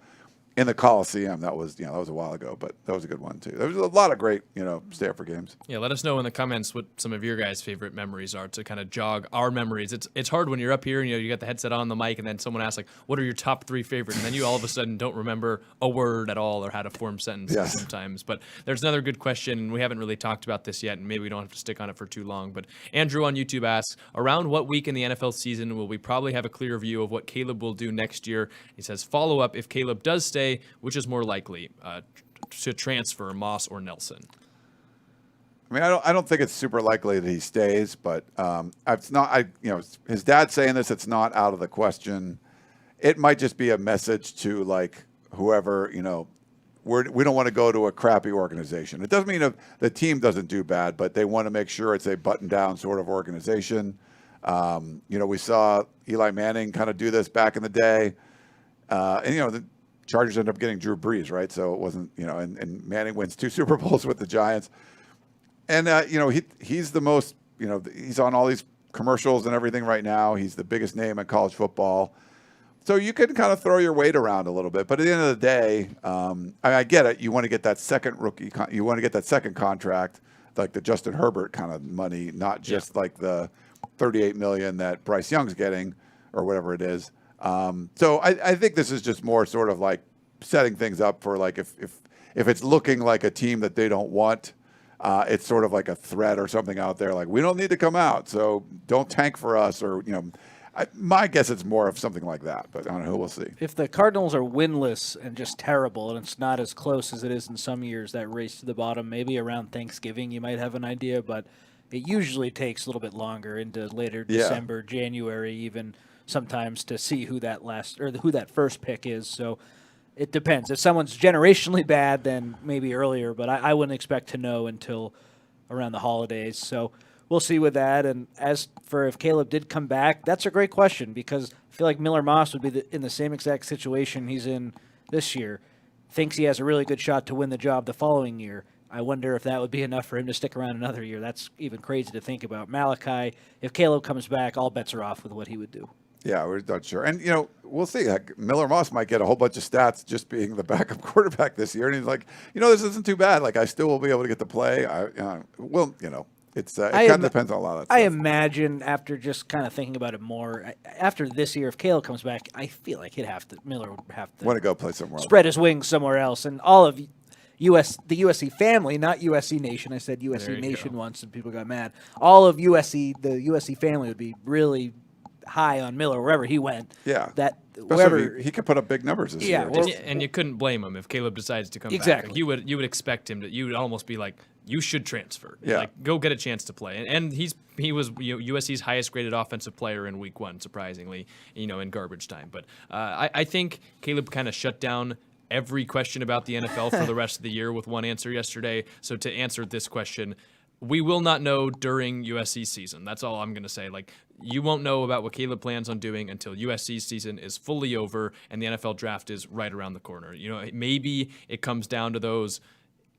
in the Coliseum. That was that was a while ago, but that was a good one too. There was a lot of great Stanford games. Yeah, let us know in the comments what some of your guys' favorite memories are to kind of jog our memories. It's hard when you're up here and you got the headset on the mic, and then someone asks like, "What are your top 3 favorites?" And then you all of a sudden don't remember a word at all or how to form sentences sometimes. But there's another good question, and we haven't really talked about this yet, and maybe we don't have to stick on it for too long. But Andrew on YouTube asks, around what week in the NFL season will we probably have a clear view of what Caleb will do next year? He says, follow up, if Caleb does stay, which is more likely to transfer, Moss or Nelson? I mean, I don't think it's super likely that he stays, but it's not. His dad saying this, it's not out of the question. It might just be a message to like whoever we don't want to go to a crappy organization. It doesn't mean the team doesn't do bad, but they want to make sure it's a button-down sort of organization. We saw Eli Manning kind of do this back in the day, and the Chargers ended up getting Drew Brees, right? So it wasn't, and Manning wins 2 Super Bowls with the Giants. And, he's the most, he's on all these commercials and everything right now. He's the biggest name in college football. So you can kind of throw your weight around a little bit. But at the end of the day, I get it. You want to get that second you want to get that second contract, like the Justin Herbert kind of money, not just like the $38 million that Bryce Young's getting or whatever it is. So I think this is just more sort of like setting things up for like if it's looking like a team that they don't want, it's sort of like a threat or something out there. Like, we don't need to come out, so don't tank for us. Or, my guess it's more of something like that, but I don't know. We'll see. If the Cardinals are winless and just terrible, and it's not as close as it is in some years, that race to the bottom, maybe around Thanksgiving you might have an idea, but it usually takes a little bit longer into later December, January, even sometimes to see who that first pick is. So it depends. If someone's generationally bad, then maybe earlier, but I wouldn't expect to know until around the holidays. So we'll see with that. And as for if Caleb did come back, that's a great question, because I feel like Miller Moss would be in the same exact situation he's in this year. Thinks he has a really good shot to win the job the following year. I wonder if that would be enough for him to stick around another year. That's even crazy to think about. Malachi, if Caleb comes back, all bets are off with what he would do. Yeah, we're not sure. And, we'll see. Like, Miller Moss might get a whole bunch of stats just being the backup quarterback this year. And he's like, this isn't too bad. Like, I still will be able to get to play. It's it kind of depends on a lot of that stuff. I imagine, after just kind of thinking about it more, after this year, if Caleb comes back, I feel like Miller would have to want to go play somewhere else. Spread his wings somewhere else. And all of the USC family, not USC Nation. I said USC Nation once, and people got mad. All of the USC family would be really high on Miller wherever he went. Yeah, wherever he could put up big numbers this year. Well, and you couldn't blame him if Caleb decides to come back. Like, you would expect him to. You would almost be like, you should transfer. Yeah. Like, go get a chance to play. And he was USC's highest graded offensive player in week 1, surprisingly, in garbage time. But I think Caleb kind of shut down every question about the NFL for the rest of the year with one answer yesterday. So to answer this question, we will not know during USC's season. That's all I'm going to say. Like, you won't know about what Caleb plans on doing until USC's season is fully over and the NFL draft is right around the corner. Maybe it comes down to those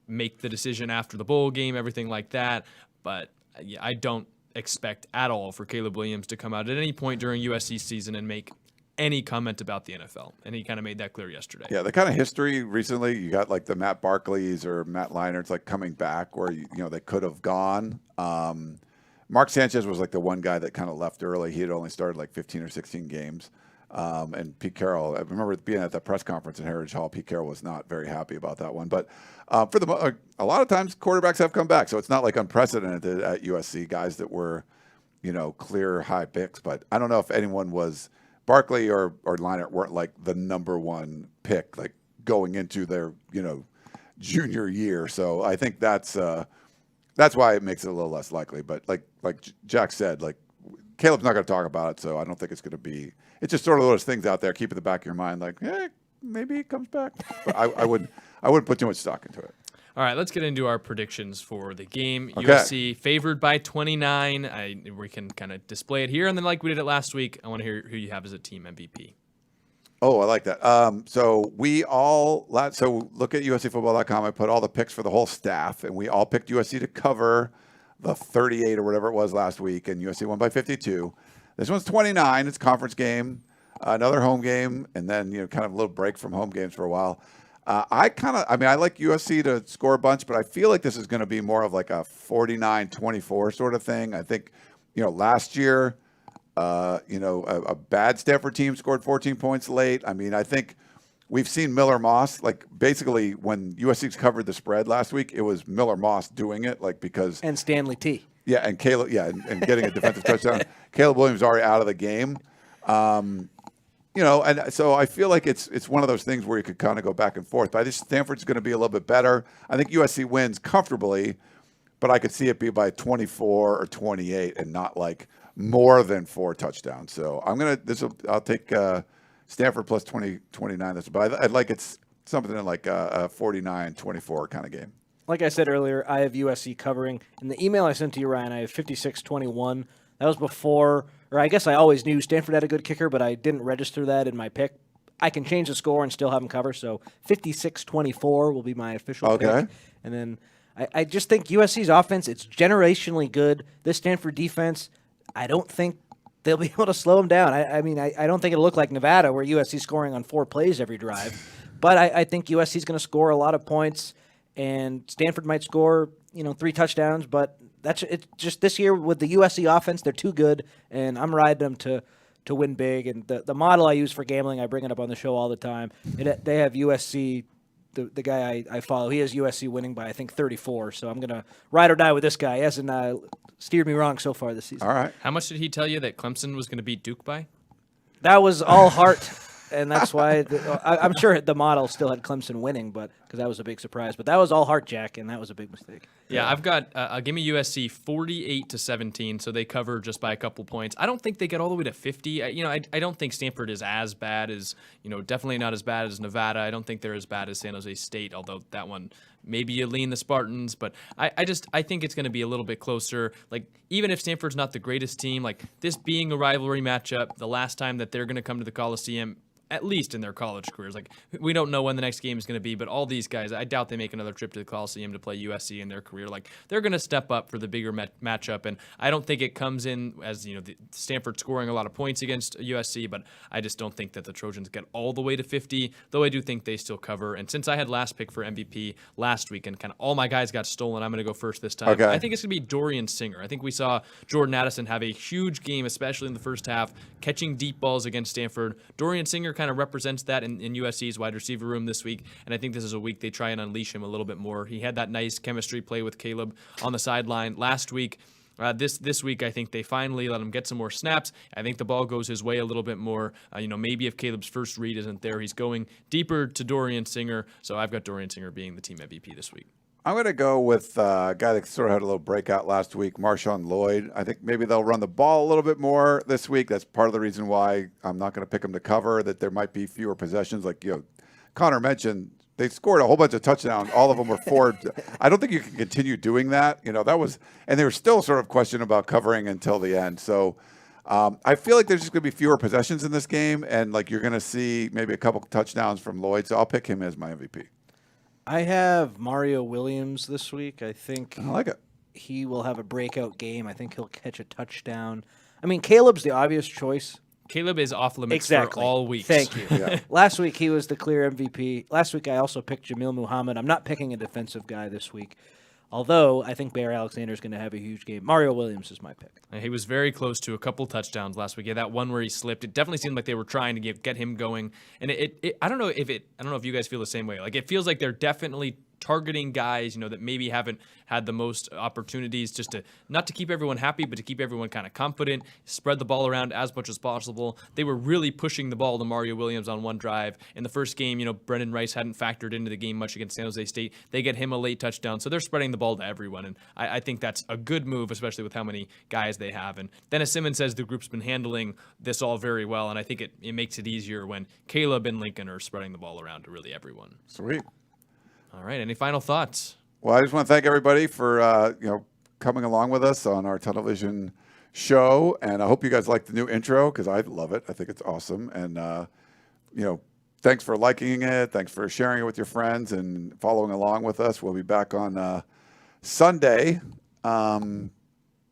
make the decision after the bowl game, everything like that. But I don't expect at all for Caleb Williams to come out at any point during USC's season and make any comment about the NFL, and he kind of made that clear yesterday. Yeah, the kind of history recently, you got like the Matt Barkleys or Matt Leinerts like coming back where they could have gone. Mark Sanchez was like the one guy that kind of left early. He had only started like 15 or 16 games. And Pete Carroll, I remember being at that press conference in Heritage Hall. Pete Carroll was not very happy about that one. But a lot of times quarterbacks have come back, so it's not like unprecedented at USC. Guys that were, clear high picks. But I don't know if anyone was. Barkley or Leinart weren't like the number one pick, like going into their, junior year. So I think that's why it makes it a little less likely. But like Jack said, like Caleb's not going to talk about it, so I don't think it's going to be. It's just sort of those things out there. Keep in the back of your mind, like, maybe he comes back. But I wouldn't put too much stock into it. All right, let's get into our predictions for the game. Okay. USC favored by 29. We can kind of display it here, and then like we did it last week, I want to hear who you have as a team MVP. Oh, I like that. So look at USCfootball.com. I put all the picks for the whole staff, and we all picked USC to cover the 38 or whatever it was last week, and USC won by 52. This one's 29. It's a conference game. another home game, and then kind of a little break from home games for a while. I like USC to score a bunch, but I feel like this is going to be more of like a 49-24 sort of thing. I think, last year, a bad Stanford team scored 14 points late. I mean, I think we've seen Miller Moss, like basically when USC's covered the spread last week, it was Miller Moss doing it, like because and Stanley T. Yeah, and Caleb, and getting a defensive touchdown. Caleb Williams already out of the game. And so I feel like it's one of those things where you could kind of go back and forth. But I think Stanford's going to be a little bit better. I think USC wins comfortably, but I could see it be by 24 or 28 and not like more than 4 touchdowns. So I'll take Stanford plus 29. But I'd like it's something like a 49-24 kind of game. Like I said earlier, I have USC covering. In the email I sent to you, Ryan, I have 56-21. That was before, or I guess I always knew Stanford had a good kicker, but I didn't register that in my pick. I can change the score and still have them cover, so 56-24 will be my official pick. And then I just think USC's offense, it's generationally good. This Stanford defense, I don't think they'll be able to slow them down. I don't think it'll look like Nevada where USC's scoring on 4 plays every drive. But I think USC's going to score a lot of points, and Stanford might score, 3 touchdowns, but it's just this year with the USC offense, they're too good, and I'm riding them to win big. And the model I use for gambling, I bring it up on the show all the time. They have USC, the guy I follow, he has USC winning by, I think, 34. So I'm going to ride or die with this guy. He hasn't steered me wrong so far this season. All right. How much did he tell you that Clemson was going to beat Duke by? That was all heart. And that's why I'm sure the model still had Clemson winning, but because that was a big surprise. But that was all heart, Jack, and that was a big mistake. Yeah, I've got give me USC 48-17, so they cover just by a couple points. I don't think they get all the way to 50. I don't think Stanford is as bad as definitely not as bad as Nevada. I don't think they're as bad as San Jose State, although that one maybe you lean the Spartans. But I think it's going to be a little bit closer. Like even if Stanford's not the greatest team, like this being a rivalry matchup, the last time that they're going to come to the Coliseum, at least in their college careers. Like, we don't know when the next game is going to be, but all these guys, I doubt they make another trip to the Coliseum to play USC in their career. Like, they're going to step up for the bigger matchup, and I don't think it comes in as, the Stanford scoring a lot of points against USC, but I just don't think that the Trojans get all the way to 50, though I do think they still cover. And since I had last pick for MVP last week and kind of all my guys got stolen, I'm going to go first this time. Okay. I think it's going to be Dorian Singer. I think we saw Jordan Addison have a huge game, especially in the first half, catching deep balls against Stanford. Dorian Singer kind of represents that in USC's wide receiver room this week, and I think this is a week they try and unleash him a little bit more. He had that nice chemistry play with Caleb on the sideline last week. This week, I think they finally let him get some more snaps. I think the ball goes his way a little bit more. Maybe if Caleb's first read isn't there, he's going deeper to Dorian Singer. So I've got Dorian Singer being the team MVP this week. I'm going to go with a guy that sort of had a little breakout last week, Marshawn Lloyd. I think maybe they'll run the ball a little bit more this week. That's part of the reason why I'm not going to pick them to cover, that there might be fewer possessions. Like, Connor mentioned, they scored a whole bunch of touchdowns. All of them were 4. I don't think you can continue doing that. And they were still sort of questioning about covering until the end. So I feel like there's just going to be fewer possessions in this game, and like you're going to see maybe a couple touchdowns from Lloyd. So I'll pick him as my MVP. I have Mario Williams this week. I think I like it. He will have a breakout game. I think he'll catch a touchdown. I mean, Caleb's the obvious choice. Caleb is off limits exactly. for all weeks. Thank you. Yeah. Last week, he was the clear MVP. Last week, I also picked Jamil Muhammad. I'm not picking a defensive guy this week, although I think Bear Alexander is going to have a huge game. Mario Williams is my pick. He was very close to a couple touchdowns last week. Yeah, that one where he slipped. It definitely seemed like they were trying to get him going. And I don't know if you guys feel the same way. Like, it feels like they're definitely targeting guys, that maybe haven't had the most opportunities, just to not to keep everyone happy, but to keep everyone kind of confident, spread the ball around as much as possible. They were really pushing the ball to Mario Williams on one drive. In the first game, Brendan Rice hadn't factored into the game much against San Jose State. They get him a late touchdown, so they're spreading the ball to everyone, and I think that's a good move, especially with how many guys they have. And Dennis Simmons says the group's been handling this all very well, and I think it makes it easier when Caleb and Lincoln are spreading the ball around to really everyone. Sweet. All right. Any final thoughts? Well, I just want to thank everybody for coming along with us on our television show, and I hope you guys like the new intro because I love it. I think it's awesome, and thanks for liking it. Thanks for sharing it with your friends and following along with us. We'll be back on Sunday, we'll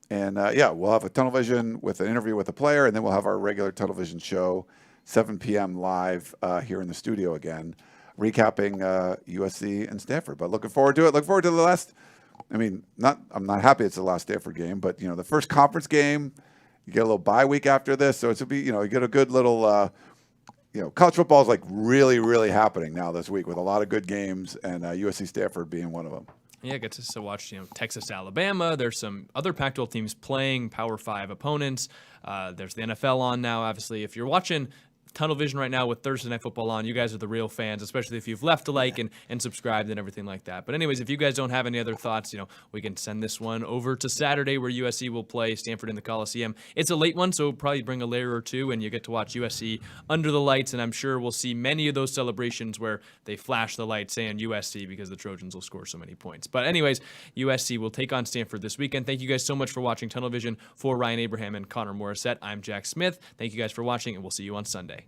have a television with an interview with a player, and then we'll have our regular television show 7 p.m. live here in the studio again, recapping USC and Stanford. But looking forward to it. Looking forward to the last. I mean, I'm not happy it's the last Stanford game, but the first conference game. You get a little bye week after this, so it'll be you get a good little. College football is like really, really happening now this week with a lot of good games, and USC Stanford being one of them. Yeah, get to watch Texas, Alabama. There's some other Pac-12 teams playing Power 5 opponents. There's the NFL on now. Obviously, if you're watching Tunnel Vision right now with Thursday Night Football on, you guys are the real fans, especially if you've left a like and subscribed and everything like that. But anyways, if you guys don't have any other thoughts, we can send this one over to Saturday where USC will play Stanford in the Coliseum. It's a late one, so we'll probably bring a layer or two, and you get to watch USC under the lights, and I'm sure we'll see many of those celebrations where they flash the lights saying USC because the Trojans will score so many points. But anyways, USC will take on Stanford this weekend. Thank you guys so much for watching Tunnel Vision. For Ryan Abraham and Connor Morrissette, I'm Jack Smith. Thank you guys for watching, and we'll see you on Sunday.